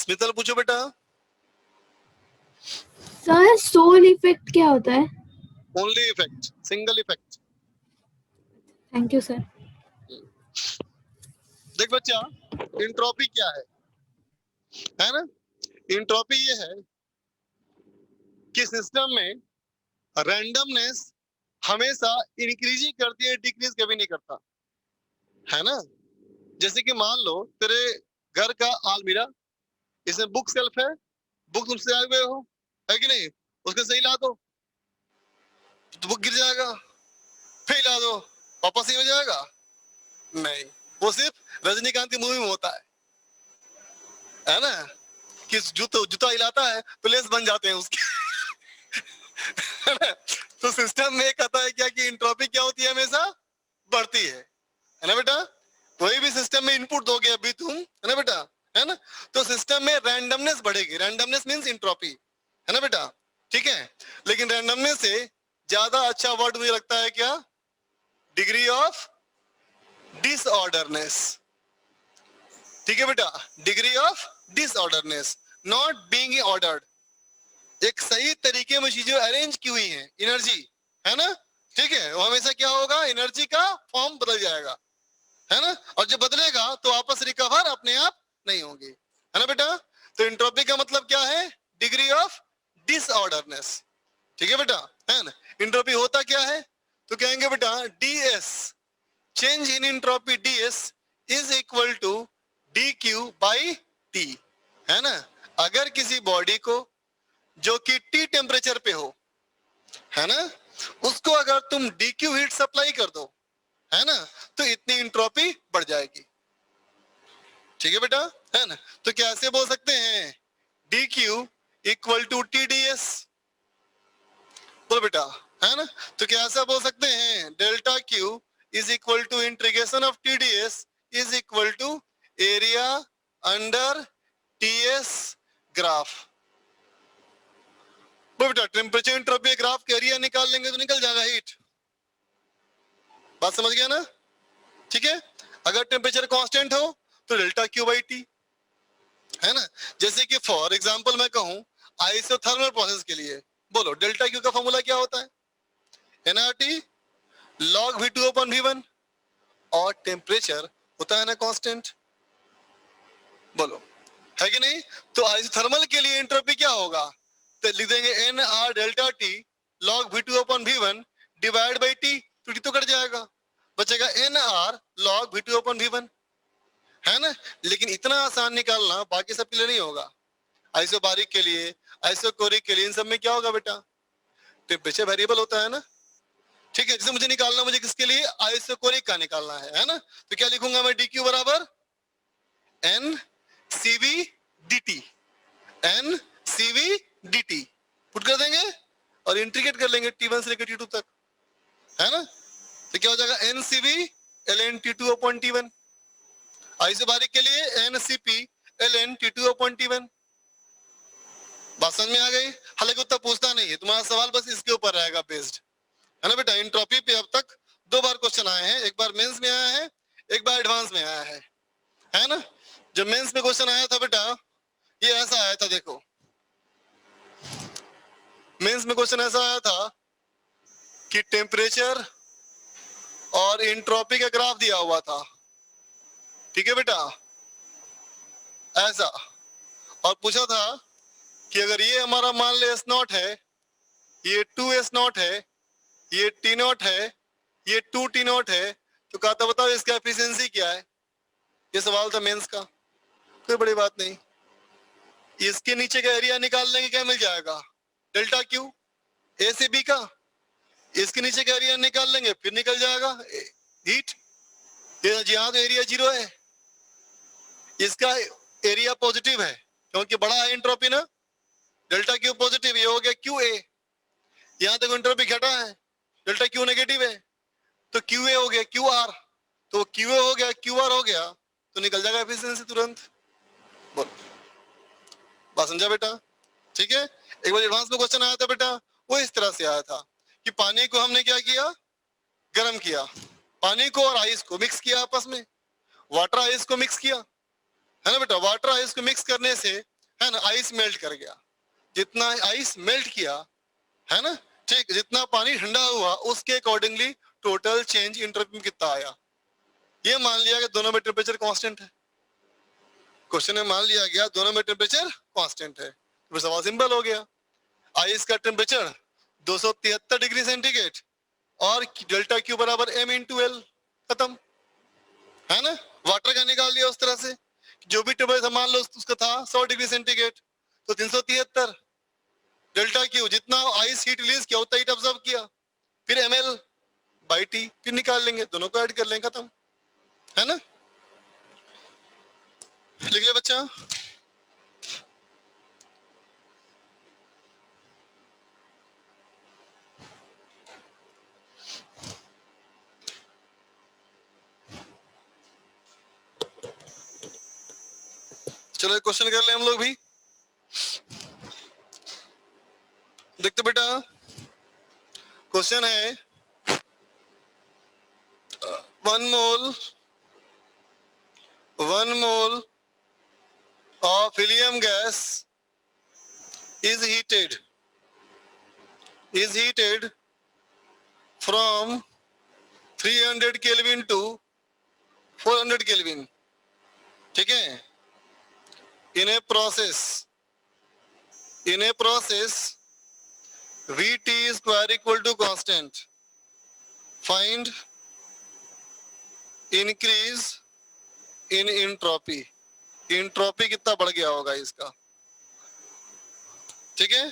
A: स्मितल पूछो बेटा।
F: सर सोल इफेक्ट क्या होता है?
A: Only effect, single effect.
F: Thank you sir.
A: देख बच्चा, इंट्रोपी क्या है ना। इंट्रोपी ये है कि सिस्टम में रैंडमनेस हमेशा इंक्रीज ही करती है, डिक्रीज कभी नहीं करता, है ना। जैसे कि मान लो तेरे घर का अलमीरा, इसमें बुक शेल्फ है, बुक तुमसे आए हुए हो, है कि नहीं, उसके सही ला दो तो बुक गिर जाएगा, फिर ला दो वापस ही हो जाएगा, नहीं, वो सिर्फ रजनीकांत की मूवी में होता है ना, कि जूता हिलाता है तो लेस बन जाते हैं उसके है ना? तो सिस्टम में कहता है क्या कि इंट्रोपी क्या होती है, हमेशा बढ़ती है ना बेटा। कोई भी सिस्टम में इनपुट दोगे अभी तुम, है ना बेटा, है ना, तो सिस्टम में रैंडमनेस बढ़ेगी, रैंडमनेस मींस इंट्रोपी, है ना बेटा, ठीक है। लेकिन रैंडमनेस से ज्यादा अच्छा वर्ड मुझे लगता है क्या, डिग्री ऑफ डिसऑर्डरनेस, ठीक है बेटा, degree of disorderness, not being ordered, एक सही तरीके में चीजें अरेंज की हुई है, एनर्जी, है ना, ठीक है, वो हमेशा क्या होगा, एनर्जी का फॉर्म बदल जाएगा, है ना, और जब बदलेगा तो वापस रिकवर अपने आप नहीं होंगे, है ना बेटा। तो इंट्रोपी का मतलब क्या है, डिग्री ऑफ डिसऑर्डरनेस, ठीक है बेटा, है ना। इंट्रोपी होता क्या है, तो कहेंगे बेटा DS, change in entropy DS is equal to DQ by T, है ना। अगर किसी बॉडी को जो कि T टेम्परेचर पे हो, है ना, उसको अगर तुम DQ हीट सप्लाई कर दो, है ना, तो इतनी इंट्रोपी बढ़ जाएगी, ठीक है बेटा, है ना। तो कैसे बोल सकते हैं, DQ इक्वल टू TDS, बोलो बेटा, है ना। तो कैसा बोल सकते हैं, delta Q is equal to integration of TDS is equal to area under TS graph. बोलो बेटा, टेम्परेचर इंट्रोपी ग्राफ के एरिया निकाल लेंगे तो निकल जाएगा हीट, बात समझ गया ना, ठीक है। अगर टेम्परेचर कांस्टेंट हो तो डेल्टा Q बाई T, है ना। जैसे कि फॉर एग्जांपल मैं कहूं आइसोथर्मल प्रोसेस के लिए, बोलो डेल्टा Q का फॉर्मूला क्या होता है, nRT log V2 upon V1, और टेम्परेचर होता है ना कांस्टेंट, बोलो है कि नहीं। तो आइसोथर्मल के लिए एंट्रोपी क्या होगा, तो लिख देंगे NR delta T log V2 upon V1 divide by T, तो T तो कट जाएगा, बचेगा NR log V2 upon V1, है ना। लेकिन इतना आसान निकालना बाकी सब के लिए नहीं होगा, आइसोबारिक के लिए, आइसोकोरिक के लिए, इन सब में क्या होगा बेटा, टेम्परेचर वेरिएबल होता है ना, ठीक है। जैसे मुझे निकालना, मुझे किसके लिए, आइसोकोरिक का निकालना है ना, तो क्या लिखूंगा मैं, DQ बराबर NCV DT, NCV DT put कर देंगे और इंटीग्रेट कर लेंगे T1 से लेकर T2 तक, है ना। तो क्या हो जाएगा NCV ln T2/T1। आई से बारीक के लिए NCP ln T2/T1। बात समझ में आ गई? हालांकि उतना पूछता नहीं है, तुम्हारा सवाल बस इसके ऊपर रहेगा बेस्ड, है ना बेटा। एंट्रोपी पे अब तक 2 बार क्वेश्चन आए हैं, एक बार मेंस में आया है, एक बार एडवांस में आया है ना। जब मेंस में क्वेश्चन आया था बेटा, ये ऐसा आया था, देखो मेंस में क्वेश्चन ऐसा आया था कि टेम्परेचर और एंट्रोपी का ग्राफ दिया हुआ था, ठीक है बेटा, ऐसा, और पूछा था कि अगर ये हमारा मान ले S0 है, ये 2S0 है, ये T0 है, ये 2T0 है, तो कहा था बताओ इसका एफिशिएंसी क्या है। ये सवाल था मेंस का, कोई बड़ी बात नहीं। इसके नीचे का एरिया निकाल लेंगे, क्या मिल जाएगा, डेल्टा क्यू ए से बी का। इसके नीचे का एरिया निकाल लेंगे, फिर निकल जाएगा हीट। ये जी हाँ, तो एरिया 0 है, इसका एरिया पॉजिटिव है क्योंकि बड़ा है एंट्रोपी ना, डेल्टा क्यू पॉजिटिव, ये हो गया क्यू ए। यहाँ तक एंट्रोपी घटा है, डेल्टा क्यू नेगेटिव है, तो क्यू ए हो गया क्यू आर, तो क्यू ए हो गया क्यू आर हो गया, तो निकल जाएगा एफिशिएंसी तुरंत। बोल, बात समझा बेटा? ठीक है। एक बार एडवांस में क्वेश्चन आया था बेटा, वो इस तरह से आया था कि पानी को हमने क्या किया, गर्म किया, पानी को और आइस को मिक्स किया आपस में, वाटर आइस को मिक्स किया, है ना बेटा। वाटर आइस को मिक्स करने से, है ना, आइस मेल्ट कर गया। जितना आइस मेल्ट किया, है ना, ठीक, जितना पानी ठंडा हुआ उसके अकॉर्डिंगली टोटल चेंज एंट्रोपी में कितना आया। ये मान लिया कि दोनों में टेम्परेचर कांस्टेंट है, क्वेश्चन में मान लिया गया दोनों में टेम्परेचर कांस्टेंट है, तो सवाल सिंपल हो गया। आइस का टेम्परेचर 273 डिग्री सेंटीग्रेड और डेल्टा क्यू बराबर m/L, खत्म, है ना। वाटर का निकाल लिया उस तरह से, जो भी टेम्परेचर मान लो उसका था 100 डिग्री सेंटीग्रेड, तो 373 डेल्टा क्यू, जितना आइस हीट रिलीज किया उतना हीट ऑब्जर्व किया, फिर ml/T, फिर निकाल लेंगे, दोनों को ऐड कर लेंगे, खत्म, है ना। लिख लिया बच्चा? चलो एक क्वेश्चन कर ले हम लोग भी, देखते बेटा। क्वेश्चन है 1 mole of helium gas is heated from 300 Kelvin to 400 Kelvin, ठीक है। in a process VT square equal to constant, find increase in entropy। Entropy कितना बढ़ गया होगा इसका, ठीक है।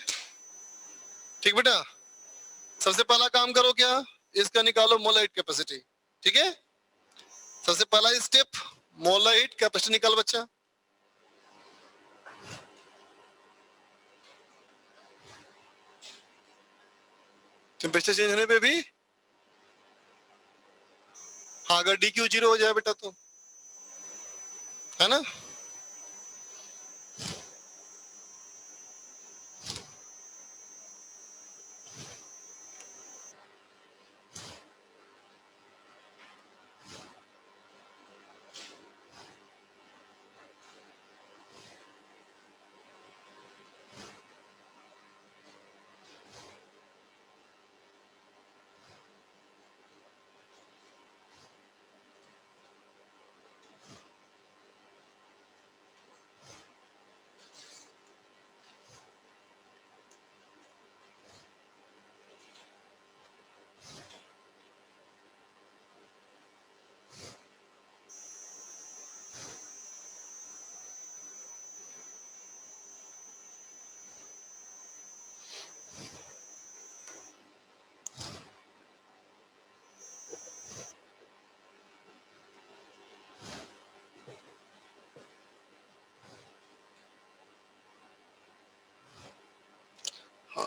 A: ठीक बेटा, सबसे पहला काम करो क्या, इसका निकालो मोलर हीट कैपेसिटी, ठीक है। सबसे पहला स्टेप मोलर हीट कैपेसिटी निकाल बच्चा। टेम्परेचर चेंज होने पे भी, हाँ, अगर DQ 0 हो जाए बेटा तो, है ना।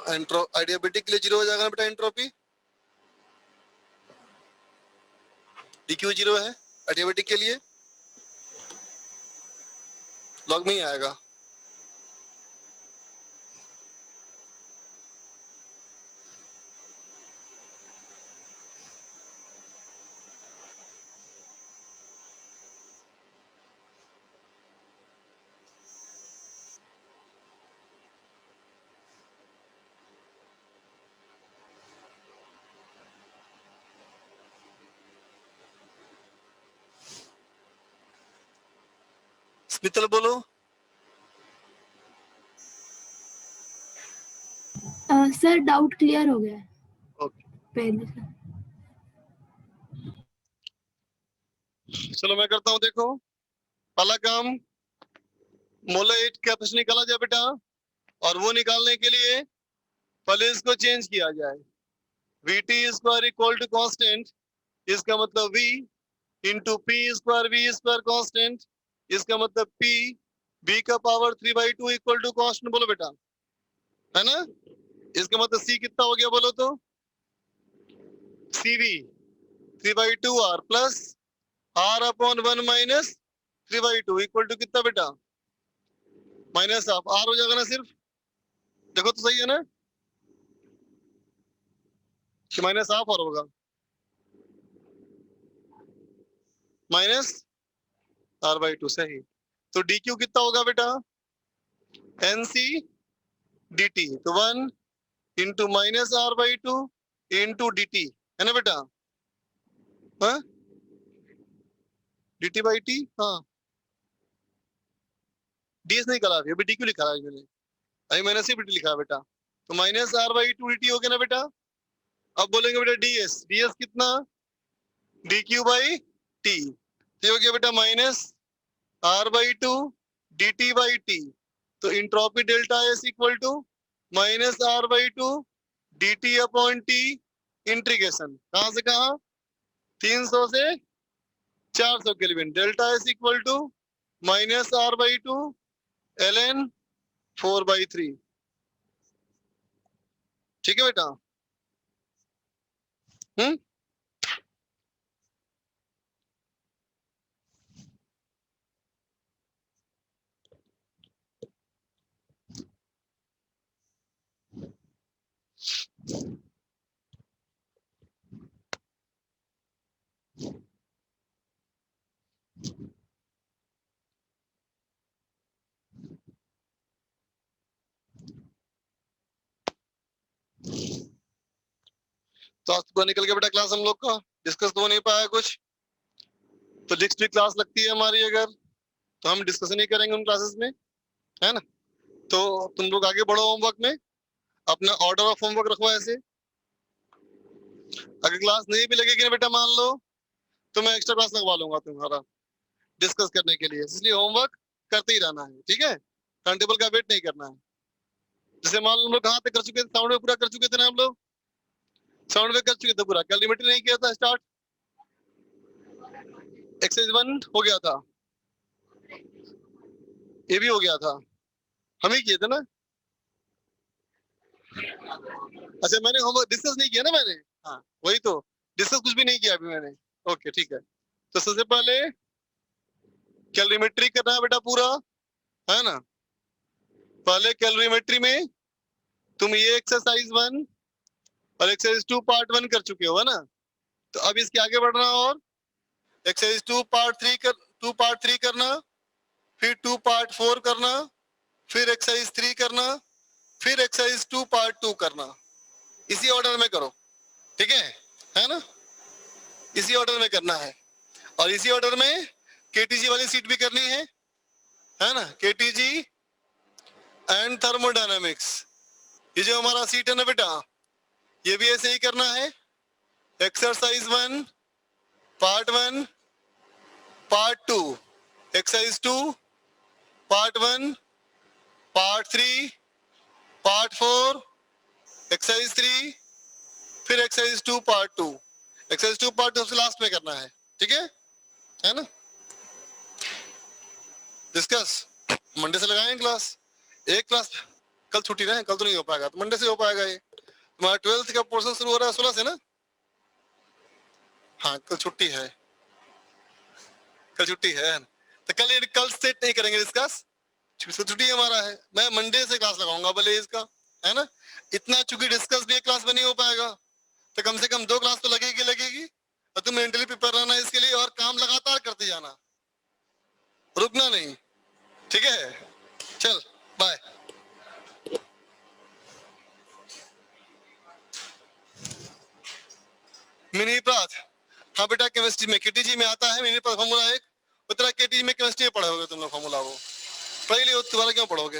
A: एंट्रो आइडियाबेटिक के लिए 0 हो जाएगा ना बेटा एंट्रोपी। DQ 0 है एडियाबेटिक के लिए, लॉग में ही आएगा। स्मितल बोलो।
F: सर डाउट क्लियर हो गया है
A: ओके
F: पहले से।
A: चलो मैं करता हूँ, देखो पहला काम मोलर एट कैपेसिटी निकाला जाए बेटा, और वो निकालने के लिए पहले इसको चेंज किया जाए। VT square equal to constant, इसका मतलब V into P square V square constant, इसका मतलब P B का पावर 3/2 इक्वल टू कांस्टेंट। बोलो बेटा, है ना? इसका मतलब C कितना हो गया बोलो तो? CV 3/2R plus R upon 1 minus 3/2 equal to कितना बेटा? Minus half. R हो जाएगा ना सिर्फ, देखो तो सही है ना कि माइनस हाफ और होगा, माइनस R/2 सही। तो DQ कितना होगा बेटा? NC DT, तो 1 into minus R/2 into DT, है ना बेटा? हाँ DT/T, हाँ DS नहीं करा अभी DQ लिखा है मैंने, अभी मैंने सिर्फ DT लिखा है बेटा। तो माइनस R/2 DT हो गया ना बेटा। अब बोलेंगे बेटा DS कितना? DQ/T, तो हो गया बेटा माइनस R/2 DT/T। तो entropy delta S equal to minus R/2 DT upon T integration, कहां से कहां? 300 से 400 Kelvin. Delta S equal to minus R/2 ln 4/3। ठीक है बेटा? हम्म तो आज तो निकल गया बेटा क्लास हम लोग का, डिस्कस तो हो नहीं पाया कुछ। तो नेक्स्ट वीक क्लास लगती है हमारी अगर, तो हम डिस्कशन ही करेंगे उन क्लासेस में, है ना? तो तुम लोग आगे बढ़ो होमवर्क में, अपना ऑर्डर ऑफ होमवर्क रखो ऐसे। अगर क्लास नहीं भी लगेगी ना बेटा मान लो, तो मैं एक्स्ट्रा क्लास लगवा लूंगा तुम्हारा डिस्कस करने के लिए, इसलिए होमवर्क करते ही रहना है, ठीक है? टाइम टेबल का वेट नहीं करना है। जैसे मान लो हम लोग कहाँ तक कर चुके थे, साउंड में पूरा कर चुके थे ना हम लोग, साउंड में कर चुके थे पूरा, कैलरीमेट्री नहीं किया था स्टार्ट, एक्सरसाइज 1 हो गया था, ये भी हो गया था, हम ही किए थे ना? अच्छा मैंने होमवर्क डिस्कस नहीं किया ना मैंने, हाँ वही तो, डिस्कस कुछ भी नहीं किया अभी मैंने। ओके ठीक है, तो सबसे पहले कैलोरीमेट्री करना है बेटा पूरा, है ना? पहले कैलोरीमेट्री में तुम ये एक्सरसाइज 1 और एक्सरसाइज 2 पार्ट 1 कर चुके हो, है ना? तो अब इसके आगे बढ़ना और एक्सरसाइज 2 पार्ट 3 करना, फिर 2 पार्ट 4 करना, फिर एक्सरसाइज 3 करना, फिर एक्सरसाइज 2 पार्ट 2 करना। इसी ऑर्डर में करो, ठीक है ना? इसी ऑर्डर में करना है, और इसी ऑर्डर में केटीजी वाली सीट भी करनी है ना? केटीजी एंड थर्मोडायनामिक्स, ये जो हमारा सीट है ना बेटा, ये भी ऐसे ही करना है। Exercise 1 part 1 part 2, exercise 2 part 1 part 3 part 4, exercise 3, फिर एक्सरसाइज 2 पार्ट 2। एक्सरसाइज 2 पार्ट 2 सबसे लास्ट में करना है, ठीक है ना? डिस्कस मंडे से लगाएं क्लास, एक क्लास कल छुट्टी रहे, कल तो नहीं हो पाएगा, तो मंडे से हो पाएगा। ये तुम्हारा 12th का पोर्शन शुरू हो रहा है 16 से ना? हाँ कल छुट्टी है, कल छुट्टी है तो कल से नहीं करेंगे डिस्कस, छुट्टी हमारा है। मैं मंडे से क्लास लगाऊंगा भले इसका, है ना। इतना चूंकि डिस्कस भी एक क्लास में नहीं हो पाएगा तो कम से कम 2 क्लास तो लगेगी और तुम मेंटली प्रिपेयर रहना इसके लिए और काम लगातार करते जाना, रुकना नहीं, ठीक है। चल बाय। मिनी प्राथ, हाँ बेटा केमिस्ट्री में केटीजी में आता है मिनी प्राथ फॉर्मूला एक, उतना केटीजी में केमिस्ट्री में पढ़ोगे तुम लोग फॉर्मूला, वो पहले दोबारा क्यों पढ़ोगे।